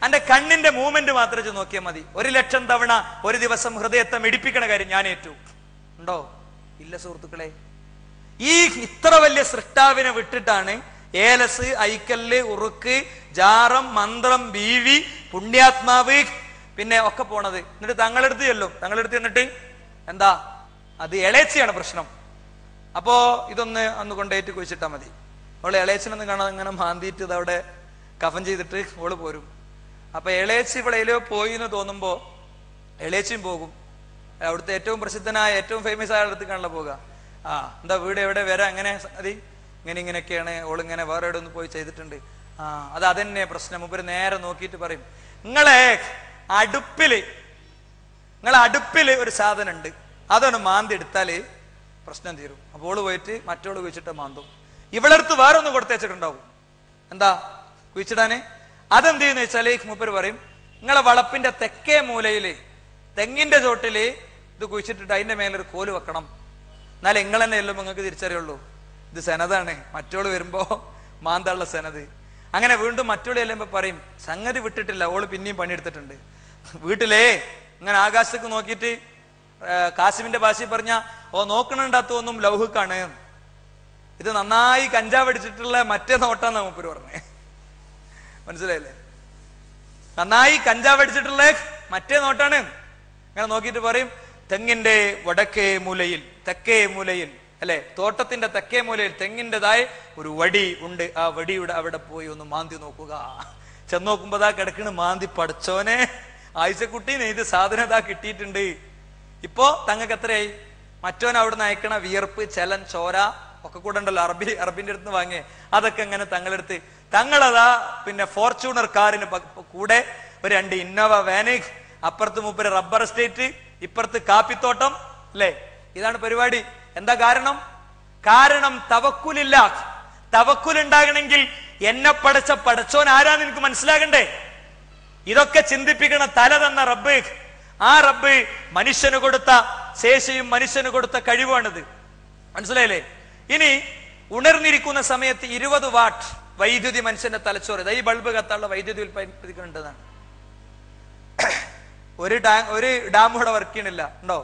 എന്റെ കണ്ണിന്റെ മൂവ്മെന്റ് മാത്രം നോക്കിയാൽ മതി. 1,00,000 തവണ ഒരു ദിവസം ഹൃദയത്തെ മിടിപ്പിക്കണ കാര്യം ഞാൻ ഏറ്റു. ഉണ്ടോ? ഇല്ല സുഹൃത്തുക്കളെ. ഈ ഇത്ര വലിയ സൃഷ്ടാവിനെ വിട്ടിട്ടാണ് ഏലസ്, ഐക്കല്ല്, ഉറുക്ക്, ജാറം, മന്ത്രം, ബീവി, പുണ്യാത്മാവ് ഒക്കെ പോണത്. എന്നിട്ട് തങ്ങളെടുത്ത് ചെല്ലും. തങ്ങളെടുത്ത് എന്നിട്ട് എന്താ? അത് ഇളയച്ചിയാണ് പ്രശ്നം. അപ്പോ ഇതൊന്ന് അന്ന് കൊണ്ടേറ്റ് കുഴിച്ചിട്ടാ മതി. അവള് ഇളയച്ചനൊന്ന് കാണാൻ ഇങ്ങനെ മാന്തിയിട്ട് ഇതവിടെ കഫൻ ചെയ്തിട്ട് ഓള് പോരും. അപ്പൊ ഇളയച്ചി ഇവളെയിലോ പോയി എന്ന് തോന്നുമ്പോ ഇളയച്ചിയും പോകും. അവിടുത്തെ ഏറ്റവും പ്രസിദ്ധനായ ഏറ്റവും ഫേമസ് ആയ അടുത്ത് കാണാൻ പോകുക. എന്താ വീട് എവിടെ വരാം, അങ്ങനെ മതി, ഇങ്ങനെയൊക്കെയാണ് ഓളിങ്ങനെ വേറെ എവിടെ ഒന്ന് പോയി ചെയ്തിട്ടുണ്ട്. അതന്നെ പ്രശ്നം. മുമ്പ് നേരെ നോക്കിയിട്ട് പറയും, നിങ്ങളെ അടുപ്പില് ഒരു സാധനം ഉണ്ട്, അതൊന്ന് മാന്തി എടുത്താല് പ്രശ്നം തീരും. അപ്പോൾ ഓള് പോയിട്ട് മറ്റോള് കുഴിച്ചിട്ട് മാന്തും. ഇവളടുത്ത് വേറെ ഒന്ന് കൊടുത്തേച്ചിട്ടുണ്ടാവും. എന്താ കുഴിച്ചിടാന്? അതെന്ത് ചെയ്യുന്ന വെച്ചാല് മൂപ്പര് പറയും, നിങ്ങളെ വളപ്പിന്റെ തെക്കേ മൂലയില് തെങ്ങിന്റെ ചോട്ടില് ഇത് കുഴിച്ചിട്ടിട്ട് അതിന്റെ മേലൊരു കോല് വെക്കണം, എന്നാലും നിങ്ങൾ തന്നെ എല്ലാം നിങ്ങൾക്ക് തിരിച്ചറിയുള്ളൂ ഇത് സെനതാണ്, മറ്റോള് വരുമ്പോ മാന്താനുള്ള സെനത്. അങ്ങനെ വീണ്ടും മറ്റോള് ചെല്ലുമ്പോ പറയും, സംഗതി വിട്ടിട്ടില്ല, ഓള് പിന്നെയും പണിയെടുത്തിട്ടുണ്ട്. വീട്ടിലേ ഇങ്ങനെ ആകാശത്തേക്ക് നോക്കിയിട്ട് കാസിമിന്റെ ഭാഷയിൽ പറഞ്ഞ നോക്കണണ്ടാത്തൊന്നും ലൗഹുക്കാണ്, ഇത് നന്നായി കഞ്ചാവ് അടിച്ചിട്ടുള്ള മറ്റേ നോട്ടാന്ന് മൂപ്പര് പറഞ്ഞേ. മനസ്സിലായില്ലേ? നന്നായി കഞ്ചാവ് അടിച്ചിട്ടുള്ള മറ്റേ നോട്ടാണ്. അങ്ങനെ നോക്കിയിട്ട് പറയും, തെങ്ങിന്റെ വടക്കേ മൂലയിൽ തെക്കേ മൂലയിൽ അല്ലെ, തോട്ടത്തിന്റെ തെക്കേ മൂലയിൽ തെങ്ങിൻ്റെതായ ഒരു വടി ഉണ്ട്, ആ വടിയുടെ അവിടെ പോയി ഒന്ന് മാന്തി നോക്കുക. ചെന്ന് നോക്കുമ്പോ ദാ കിടക്കണ് മാന്തി. പഠിച്ചോനെ ആയിഷക്കുട്ടീനെ ഇത് സാധനം ഇതാ കിട്ടിയിട്ടുണ്ട്. ഇപ്പോ തങ്ങൾക്ക് എത്രയായി? മറ്റോൻ അവിടുന്ന് അയക്കണ വിയർപ്പ്, ചലൻ, ചോര ഒക്കെ കൂടെ ഉണ്ടല്ലോ, അറബിന്റെ അടുത്ത് വാങ്ങിയേ, അതൊക്കെ ഇങ്ങനെ തങ്ങളെടുത്ത് തങ്ങളതാ പിന്നെ ഫോർച്യൂണർ കാറിന് കൂടെ ഒരു 2 ഇന്നോവ വാന്, അപ്പുറത്ത് മൂപ്പര് റബ്ബർ എസ്റ്റേറ്റ്, ഇപ്പുറത്ത് കാപ്പിത്തോട്ടം അല്ലെ. ഇതാണ് പരിപാടി. എന്താ കാരണം തവക്കുലില്ല. തവക്കുലുണ്ടാകണമെങ്കിൽ എന്നെ പടച്ച പടച്ചോൻ ആരാന്ന് എനിക്ക് മനസ്സിലാകണ്ടേ? ഇതൊക്കെ ചിന്തിപ്പിക്കണ തല തന്ന റബ്ബ്, ആ റബ്ബ് മനുഷ്യന് കൊടുത്ത ശേഷിയും മനുഷ്യന് കൊടുത്ത കഴിവാണിത്. മനസ്സിലായില്ലേ? ഇനി ഉണർന്നിരിക്കുന്ന സമയത്ത് 20 വാട്ട് വൈദ്യുതി മനുഷ്യന്റെ തലച്ചോറ്, ഈ ബൾബ് കത്താനുള്ള വൈദ്യുതി ഉൽപ്പാദിപ്പിക്കുന്നുണ്ടെന്നാണ്. ഒരു ഡാം ഇവിടെ വർക്ക് ചെയ്യണില്ല, ഉണ്ടോ?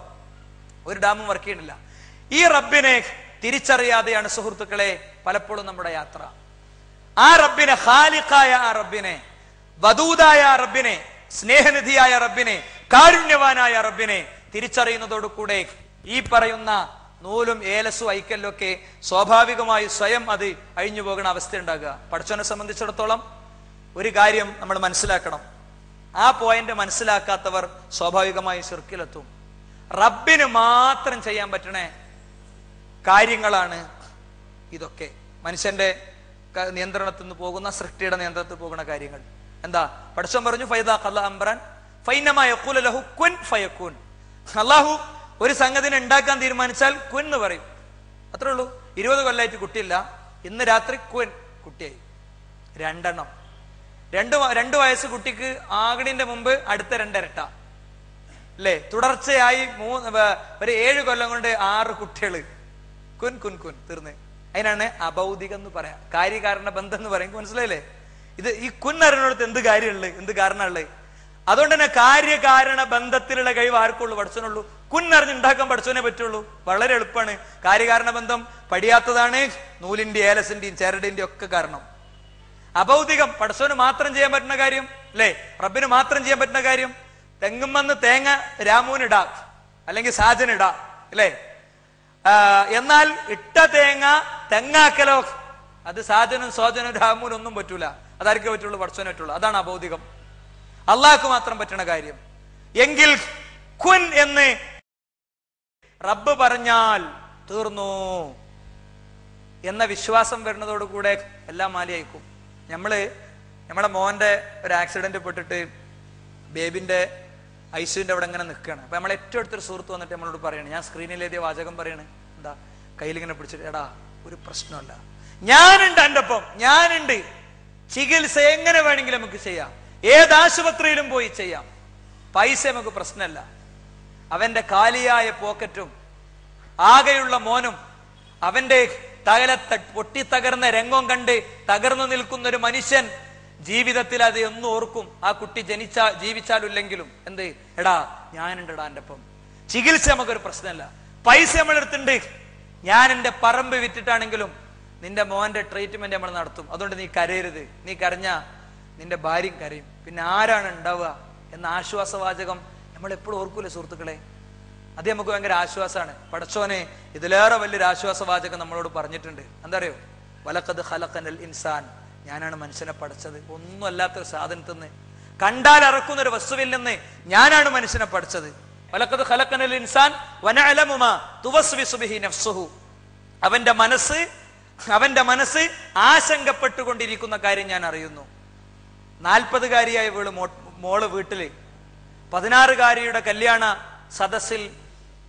ഒരു ഡാമും വർക്ക് ചെയ്യണില്ല. ഈ റബ്ബിനെ തിരിച്ചറിയാതെയാണ് സുഹൃത്തുക്കളെ പലപ്പോഴും നമ്മുടെ യാത്ര. ആ റബ്ബിനെ, ഖാലിഖായ ആ റബ്ബിനെ, വദൂദായ ആ റബ്ബിനെ, സ്നേഹനിധിയായ റബ്ബിനെ, കാരുണ്യവാനായ റബ്ബിനെ തിരിച്ചറിയുന്നതോടുകൂടെ ഈ പറയുന്ന നൂലും ഏലസും ഐക്കല്ലും ഒക്കെ സ്വാഭാവികമായി സ്വയം അത് അഴിഞ്ഞു പോകുന്ന അവസ്ഥ ഉണ്ടാകുക. പടച്ചോനെ സംബന്ധിച്ചിടത്തോളം ഒരു കാര്യം നമ്മൾ മനസ്സിലാക്കണം. ആ പോയിന്റ് മനസ്സിലാക്കാത്തവർ സ്വാഭാവികമായി ശിർക്കിലെത്തും. റബ്ബിന് മാത്രം ചെയ്യാൻ പറ്റണ കാര്യങ്ങളാണ് ഇതൊക്കെ. മനുഷ്യന്റെ നിയന്ത്രണത്തിൽ നിന്ന് പോകുന്ന, സൃഷ്ടിയുടെ നിയന്ത്രണത്തിൽ പോകുന്ന കാര്യങ്ങൾ. എന്താ പടച്ചോൻ പറഞ്ഞു, ഫൈദാ ഖല അംറൻ ഫൈനമാ യഖൂലു ലഹു കുൻ ഫയകൂൻ. അല്ലാഹു ഒരു സംഗതിനെ ഉണ്ടാക്കാൻ തീരുമാനിച്ചാൽ കുൻ എന്ന് പറയും, അത്രേ ഉള്ളൂ. 20 കൊല്ലമായിട്ട് കുട്ടിയില്ല, ഇന്ന് രാത്രി കുൻ, കുട്ടിയായി. 2 എണ്ണം. 2 വയസ്സ് കുട്ടിക്ക് ആകണിന്റെ മുമ്പ് അടുത്ത 2 ഇരട്ട അല്ലേ? തുടർച്ചയായി ഒരു 7 കൊല്ലം കൊണ്ട് 6 കുട്ടികള്. കുൻ കുൻ കുൻ തീർന്ന്. അതിനാണ് അഭൗതികം എന്ന് പറയാം, കാര്യകാരണ ബന്ധം എന്ന് പറയും. മനസ്സിലായില്ലേ? ഇത് ഈ കുൻ അറിഞ്ഞിടത്ത് എന്ത് കാര്യമുള്ളത്, എന്ത് കാരണമുള്ളത്? അതുകൊണ്ട് തന്നെ കാര്യകാരണ ബന്ധത്തിലുള്ള കഴിവ് ആർക്കുള്ളൂ? പഠിച്ചോനുള്ളൂ. കുൻ അറിഞ്ഞുണ്ടാക്കാൻ പഠിച്ചോനെ പറ്റുള്ളൂ. വളരെ എളുപ്പമാണ്. കാര്യകാരണ ബന്ധം പഠിയാത്തതാണ് നൂലിന്റെ, ഏലസിന്റെയും ചരടിന്റെയും ഒക്കെ കാരണം. അഭൗതികം പഠിച്ചോന് മാത്രം ചെയ്യാൻ പറ്റുന്ന കാര്യം അല്ലെ, റബ്ബിന് മാത്രം ചെയ്യാൻ പറ്റുന്ന കാര്യം. തെങ്ങുമെന്ന് തേങ്ങ രാമൂനിടാം, അല്ലെങ്കിൽ സാജനിടാം അല്ലെ. എന്നാൽ ഇട്ട തേങ്ങ തെങ്ങാക്കലോ അത് സാജനും സോജനും രാമൂനും ഒന്നും പറ്റൂല. അതാർക്കേ പറ്റുള്ളൂ? പഠിച്ചോനെ പറ്റുള്ളൂ. അതാണ് അഭൗതികം. അള്ളാഹ്ക്ക് മാത്രം പറ്റണ കാര്യം. എങ്കിൽ കുൻ എന്ന് റബ്ബ് പറഞ്ഞാൽ തീർന്നു എന്ന വിശ്വാസം വരുന്നതോടുകൂടെ എല്ലാം മാലിയായിക്കും. നമ്മളെ മോന്റെ ഒരു ആക്സിഡന്റ് പെട്ടിട്ട് ബേബിന്റെ ഐസിയുന്റെ അവിടെ ഇങ്ങനെ നിൽക്കുകയാണ്. അപ്പൊ നമ്മളെ ഏറ്റവും അടുത്തൊരു സുഹൃത്ത് വന്നിട്ട് നമ്മളോട് പറയണേ, ഞാൻ സ്ക്രീനിൽ എഴുതിയ വാചകം പറയണേ, എന്താ കയ്യിലിങ്ങനെ പിടിച്ചിട്ട്, എടാ ഒരു പ്രശ്നമല്ല, ഞാനുണ്ട് എൻ്റെ ഒപ്പം, ഞാനുണ്ട്. ചികിത്സ എങ്ങനെ വേണമെങ്കിലും നമുക്ക് ചെയ്യാം, ഏത് ആശുപത്രിയിലും പോയി ചെയ്യാം, പൈസ നമുക്ക് പ്രശ്നമല്ല. അവന്റെ കാലിയായ പോക്കറ്റും ആകെയുള്ള മോനും അവന്റെ പൊട്ടിത്തകർന്ന രംഗം കണ്ട് തകർന്നു നിൽക്കുന്ന ഒരു മനുഷ്യൻ ജീവിതത്തിൽ അത് എന്നും ഓർക്കും. ആ കുട്ടി ജീവിച്ചാലില്ലെങ്കിലും എന്ത്, എടാ ഞാനുണ്ടെടാ എൻ്റെ ഒപ്പം. ചികിത്സ നമുക്കൊരു പ്രശ്നമല്ല, പൈസ നമ്മളെടുത്തുണ്ട്. ഞാൻ എൻ്റെ പറമ്പ് വിറ്റിട്ടാണെങ്കിലും നിന്റെ മോന്റെ ട്രീറ്റ്മെന്റ് നമ്മൾ നടത്തും. അതുകൊണ്ട് നീ കരയരുത്. നീ കരഞ്ഞാ നിന്റെ ഭാര്യയും കരയും, പിന്നെ ആരാണ് ഉണ്ടാവുക എന്ന ആശ്വാസവാചകം നമ്മൾ എപ്പോഴും ഓർക്കൂലേ സുഹൃത്തുക്കളെ? അത് നമുക്ക് ഭയങ്കര ആശ്വാസമാണ്. പടച്ചോനെ ഇതിലേറെ വലിയൊരു ആശ്വാസവാചകം നമ്മളോട് പറഞ്ഞിട്ടുണ്ട്. എന്താ അറിയോ? വലഖദ് ഖലഖനൽ ഇൻസാൻ, ഞാനാണ് മനുഷ്യനെ പഠിച്ചത്. ഒന്നും അല്ലാത്തൊരു സാധനത്തിൽ നിന്ന്, കണ്ടാൽ ഇറക്കുന്ന ഒരു വസ്തുവിൽ നിന്ന് ഞാനാണ് മനുഷ്യനെ പഠിച്ചത്. വലഖദ് ഖലഖനൽ ഇൻസാൻ വനഅലമു മാ തുവസ്വിസു ബിഹി നഫ്സുഹു. അവന്റെ മനസ്സ് ആശങ്കപ്പെട്ടുകൊണ്ടിരിക്കുന്ന കാര്യം ഞാൻ അറിയുന്നു. 40-കാരിയായ മോള് വീട്ടില് 16-കാരിയുടെ കല്യാണ സദസ്സിൽ,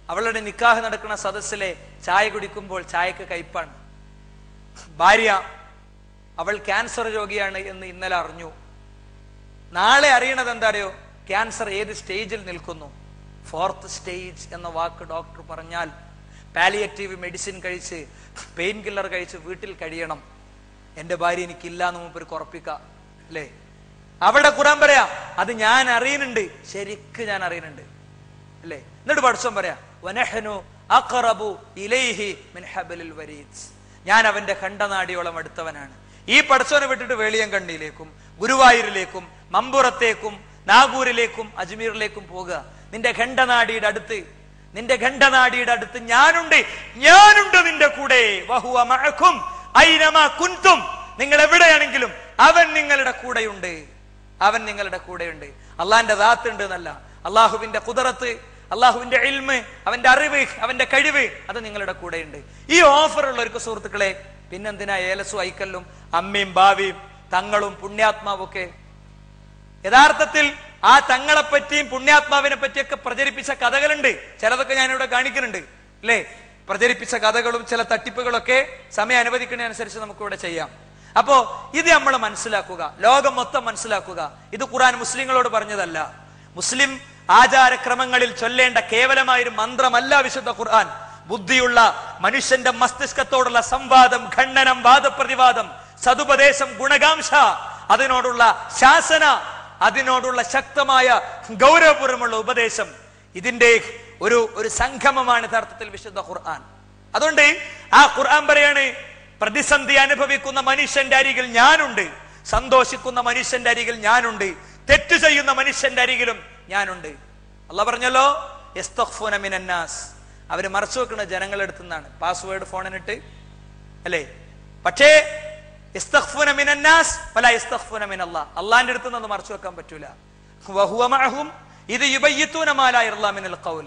അവളുടെ നിക്കാഹ് നടക്കുന്ന സദസ്സിലെ ചായ കുടിക്കുമ്പോൾ ചായക്ക് കയ്പാണ്. ഭാര്യ അവൾ ക്യാൻസർ രോഗിയാണ് എന്ന് ഇന്നലെ അറിഞ്ഞു. നാളെ അറിയണത് എന്താ അറിയോ? ക്യാൻസർ ഏത് സ്റ്റേജിൽ നിൽക്കുന്നു. 4th സ്റ്റേജ് എന്ന വാക്ക് ഡോക്ടർ പറഞ്ഞാൽ പാലിയേറ്റീവ് മെഡിസിൻ കഴിച്ച്, പെയിൻ കില്ലർ കഴിച്ച് വീട്ടിൽ കഴിയണം. എന്റെ ഭാര്യ എനിക്കില്ല എന്ന് മുമ്പ് ഉറപ്പിക്കാം അല്ലേ? അവിടെ ഖുർആൻ പറയാ അത് ഞാൻ അറിയുന്നുണ്ട്, ശരിക്ക് ഞാൻ അറിയുന്നുണ്ട് അല്ലേ? എന്നിട്ട് പടച്ചോൻ പറയാ വനഹ്നു അഖറബു ഇലൈഹി മിൻ ഹബ്ലിൽ വരീദ്, ഞാൻ അവന്റെ ഖണ്ഡനാടിയോളം അടുത്തവനാണ്. ഈ പടച്ചോനെ വിട്ടിട്ട് വേളിയങ്കണ്ണിയിലേക്കും ഗുരുവായൂരിലേക്കും മമ്പുറത്തേക്കും നാഗൂരിലേക്കും അജ്മീറിലേക്കും പോകുക. നിന്റെ ഖണ്ഡനാടിയുടെ അടുത്ത് ഞാനുണ്ട് നിന്റെ കൂടെ. വഹുവ മഅകും ഐനമാ കുൻതും, നിങ്ങൾ എവിടെയാണെങ്കിലും അവൻ നിങ്ങളുടെ കൂടെയുണ്ട്. അള്ളാന്റെ ദാത്ത് ഉണ്ട് എന്നല്ല, അള്ളാഹുവിന്റെ ഖുദറത്ത്, അള്ളാഹുവിന്റെ ഇൽമ്, അവന്റെ അറിവ്, അവന്റെ കഴിവ്, അത് നിങ്ങളുടെ കൂടെയുണ്ട്. ഈ ഓഫർ ഉള്ളവർക്ക് സുഹൃത്തുക്കളെ പിന്നെന്തിനാ ഏലസും ഐക്കല്ലും അമ്മയും ഭാവിയും തങ്ങളും പുണ്യാത്മാവും ഒക്കെ? യഥാർത്ഥത്തിൽ ആ തങ്ങളെപ്പറ്റിയും പുണ്യാത്മാവിനെ പറ്റിയൊക്കെ പ്രചരിപ്പിച്ച കഥകളുണ്ട്. ചിലതൊക്കെ ഞാനിവിടെ കാണിക്കുന്നുണ്ട് അല്ലേ? പ്രചരിപ്പിച്ച കഥകളും ചില തട്ടിപ്പുകളൊക്കെ സമയം അനുവദിക്കുന്നതിനനുസരിച്ച് നമുക്കിവിടെ ചെയ്യാം. അപ്പോ ഇത് നമ്മൾ മനസ്സിലാക്കുക, ലോകം മൊത്തം മനസ്സിലാക്കുക. ഇത് ഖുർആൻ മുസ്ലിങ്ങളോട് പറഞ്ഞതല്ല. മുസ്ലിം ആചാരക്രമങ്ങളിൽ ചൊല്ലേണ്ട കേവലമായൊരു മന്ത്രമല്ല വിശുദ്ധ ഖുർആൻ. ബുദ്ധിയുള്ള മനുഷ്യന്റെ മസ്തിഷ്കത്തോടുള്ള സംവാദം, ഖണ്ഡനം, വാദപ്രതിവാദം, സതുപദേശം, ഗുണകാംക്ഷ, അതിനോടുള്ള ശാസന, അതിനോടുള്ള ശക്തമായ ഗൗരവപൂർവ്വമുള്ള ഉപദേശം, ഇതിന്റെ ഒരു സംഗമമാണ് യഥാർത്ഥത്തിൽ വിശുദ്ധ ഖുർആൻ. അതുകൊണ്ട് ആ ഖുർആൻ പറയാണ്, പ്രതിസന്ധി അനുഭവിക്കുന്ന മനുഷ്യന്റെ അരികിൽ ഞാനുണ്ട്, സന്തോഷിക്കുന്ന മനുഷ്യന്റെ അരികിൽ ഞാനുണ്ട്, തെറ്റ് ചെയ്യുന്ന മനുഷ്യന്റെ അരികിലും ഞാനുണ്ട്. അല്ലാഹ് പറഞ്ഞല്ലോ യസ്തഖ്ഫൂന മിനന്നാസ്, അവര് മറച്ചു വെക്കുന്ന ജനങ്ങളെടുത്തു നിന്നാണ്. പാസ്വേഡ് ഫോണിനിട്ട് അല്ലേ? പക്ഷേ യസ്തഖ്ഫൂന മിനന്നാസ് വലാ യസ്തഖ്ഫൂന മിനല്ലാഹ്, അള്ളാന്റെ അടുത്ത് നിന്ന് മറച്ചു വെക്കാൻ പറ്റൂല. വഹുവ മഅഹും ഇത് യുബയ്യിതൂന മാ ലാ യർളാ മിനൽ ഖൗൽ,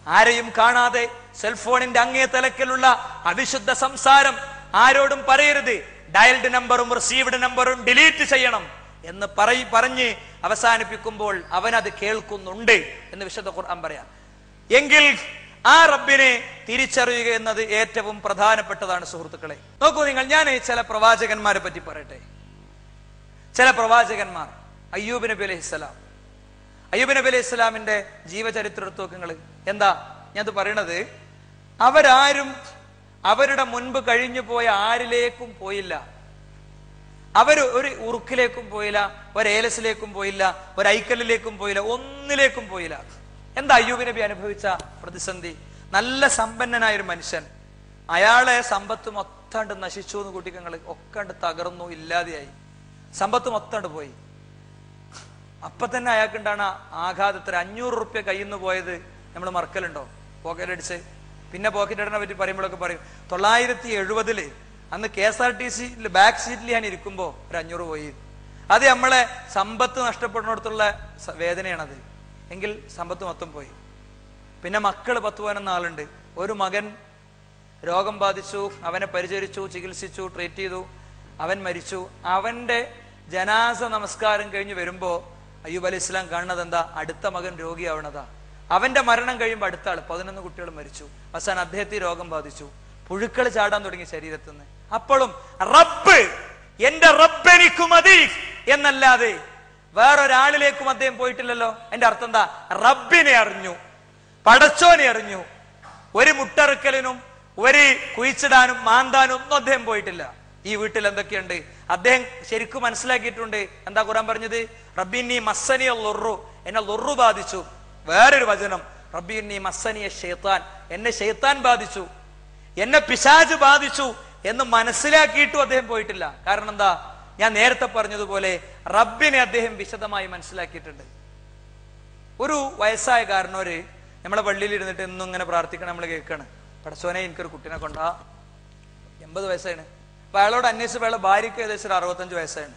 ആരെയും കാണാതെ സെൽഫോണിന്റെ അങ്ങേ തലക്കിലുള്ള അവിശുദ്ധ സംസാരം ആരോടും പറയരുത്. ഡയൽഡ് നമ്പറും റിസീവ്ഡ് നമ്പറും ഡിലീറ്റ് ചെയ്യണം എന്ന് പറഞ്ഞ് അവസാനിപ്പിക്കുമ്പോൾ അവൻ അത് കേൾക്കുന്നുണ്ട് എന്ന് വിശുദ്ധ ഖുർആൻ പറയാം. എങ്കിൽ ആ റബ്ബിനെ തിരിച്ചറിയുക എന്നത് ഏറ്റവും പ്രധാനപ്പെട്ടതാണ് സുഹൃത്തുക്കളെ. നോക്കൂ നിങ്ങൾ, ഞാൻ ചില പ്രവാചകന്മാരെ പറ്റി പറയട്ടെ. ചില പ്രവാചകന്മാർ, അയ്യൂബ് നബി അലൈഹിസ്സലാം, അയ്യൂബ് നബി അലൈഹി സ്വലാമിന്റെ ജീവചരിത്രം എടുത്തു നോക്കുങ്ങൾ. എന്താ ഞാനത് പറയണത്? അവരാരും അവരുടെ മുൻപ് കഴിഞ്ഞു പോയ ആരിലേക്കും പോയില്ല. അവർ ഒരു ഉറുക്കിലേക്കും പോയില്ല, ഒരു ഏലസിലേക്കും പോയില്ല, ഒരു ഐക്കലിലേക്കും പോയില്ല, ഒന്നിലേക്കും പോയില്ല. എന്താ അയ്യൂബ് നബി അനുഭവിച്ച പ്രതിസന്ധി? നല്ല സമ്പന്നനായൊരു മനുഷ്യൻ, അയാളെ സമ്പത്ത് മൊത്തണ്ട് നശിച്ചു എന്ന് കൂട്ടിക്കങ്ങൾ, ഒക്കെ തകർന്നു, ഇല്ലാതെയായി, സമ്പത്ത് മൊത്തണ്ട് പോയി. അപ്പൊ തന്നെ അയാൾക്കുണ്ടാണ് ആഘാതത്തിൽ 500 റുപ്യ കയ്യിൽ നിന്ന് പോയത് നമ്മൾ മറക്കലുണ്ടോ? പോക്കറ്റ് അടിച്ച്. പിന്നെ പോക്കറ്റ് അടിനെ പറ്റി പറയുമ്പോഴൊക്കെ പറയും 970 അന്ന് KSRTC ബാക്ക് സീറ്റിൽ ഞാൻ ഇരിക്കുമ്പോ ഒരു 500 പോയി. അത് നമ്മളെ സമ്പത്ത് നഷ്ടപ്പെടുന്നിടത്തുള്ള വേദനയാണത്. എങ്കിൽ സമ്പത്ത് മൊത്തം പോയി. പിന്നെ മക്കള് 10-11 ആളുണ്ട്. ഒരു മകൻ രോഗം ബാധിച്ചു, അവനെ പരിചരിച്ചു, ചികിത്സിച്ചു, ട്രീറ്റ് ചെയ്തു, അവൻ മരിച്ചു. അവന്റെ ജനാസ നമസ്കാരം കഴിഞ്ഞ് വരുമ്പോ അയ്യൂബ് അലൈഹി ഇസ്ലാം കാണുന്നത് എന്താ? അടുത്ത മകൻ രോഗിയാവണതാ. അവന്റെ മരണം കഴിയുമ്പോൾ അടുത്ത ആള്, 11 കുട്ടികൾ മരിച്ചു. അവസാനം അദ്ദേഹത്തെ രോഗം ബാധിച്ചു, പുഴുക്കൾ ചാടാൻ തുടങ്ങി ശരീരത്തിൽ നിന്ന്. അപ്പോഴും റബ്ബ്, എന്റെ റബ്ബ് എനിക്ക് മതി എന്നല്ലാതെ വേറൊരാളിലേക്കും അദ്ദേഹം പോയിട്ടില്ലല്ലോ. എന്റെ അർത്ഥം എന്താ? റബ്ബിനെ അറിഞ്ഞു, പടച്ചോനെ അറിഞ്ഞു. ഒരു മുട്ടറുക്കലിനും ഒരു കുഴിച്ചിടാനും മാന്താനും ഒന്നും അദ്ദേഹം പോയിട്ടില്ല. ഈ വീട്ടിൽ എന്തൊക്കെയുണ്ട് അദ്ദേഹം ശരിക്കും മനസ്സിലാക്കിയിട്ടുണ്ട്. എന്താ ഖുർആൻ പറഞ്ഞത്? റബ്ബിന്നി മസ്സനിയ ളുർറു, എന്നെ ളുർറു ബാധിച്ചു. വേറൊരു വചനം റബ്ബിന്നി മസ്സനിയ ശൈത്താൻ, എന്നെ ശൈത്താൻ ബാധിച്ചു, എന്നെ പിശാച് ബാധിച്ചു എന്ന് മനസ്സിലാക്കിയിട്ടും അദ്ദേഹം പോയിട്ടില്ല. കാരണം എന്താ? ഞാൻ നേരത്തെ പറഞ്ഞതുപോലെ റബ്ബിനെ അദ്ദേഹം വിശദമായി മനസ്സിലാക്കിയിട്ടുണ്ട്. ഒരു വയസ്സായ കാരണവര് നമ്മളെ പള്ളിയിൽ ഇരുന്നിട്ട് എന്നും ഇങ്ങനെ പ്രാർത്ഥിക്കണം, നമ്മൾ കേൾക്കാണ്, പടച്ചോനെ എനിക്കൊരു കുട്ടീനെ കൊണ്ടാ, 80 വയസ്സാണ്. അപ്പൊ അയാളോട് അന്വേഷിച്ച അയാളെ ഭാര്യയ്ക്ക് ഏകദേശം 65 വയസ്സാണ്.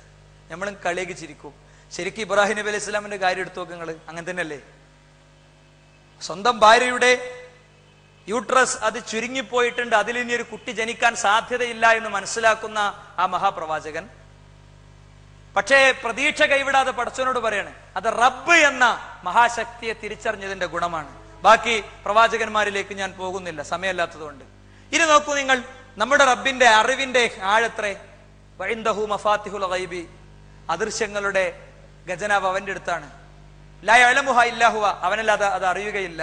നമ്മൾ കളിയൊക്കെ ചിരിക്കും. ശരിക്കും ഇബ്രാഹിം നബി അലൈഹി സ്വലാമിന്റെ കാര്യം എടുത്തു നോക്ക് നിങ്ങൾ, അങ്ങനെ തന്നെയല്ലേ? സ്വന്തം ഭാര്യയുടെ യൂട്രസ് അത് ചുരുങ്ങിപ്പോയിട്ടുണ്ട്, അതിൽ ഇനി ഒരു കുട്ടി ജനിക്കാൻ സാധ്യതയില്ല എന്ന് മനസ്സിലാക്കുന്ന ആ മഹാപ്രവാചകൻ പക്ഷേ പ്രതീക്ഷ കൈവിടാതെ പടച്ചവനോട് പറയാണ്, അത് റബ്ബ് എന്ന മഹാശക്തിയെ തിരിച്ചറിഞ്ഞതിന്റെ ഗുണമാണ്. ബാക്കി പ്രവാചകന്മാരിലേക്ക് ഞാൻ പോകുന്നില്ല, സമയമല്ലാത്തതുകൊണ്ട്. ഇനി നോക്കൂ നിങ്ങൾ, നമ്മുടെ റബ്ബിന്റെ അറിവിന്റെ ആഴത്രേ. വഇൻദഹു മഫാത്തിഹുൽ ഗൈബി, അദൃശ്യങ്ങളുടെ ഖജനാവ് അവന്റെ അടുത്താണ്. ലാ യഅലമുഹാ ഇല്ലാ ഹുവ, അവനല്ലാതെ അത് അറിയുകയില്ല.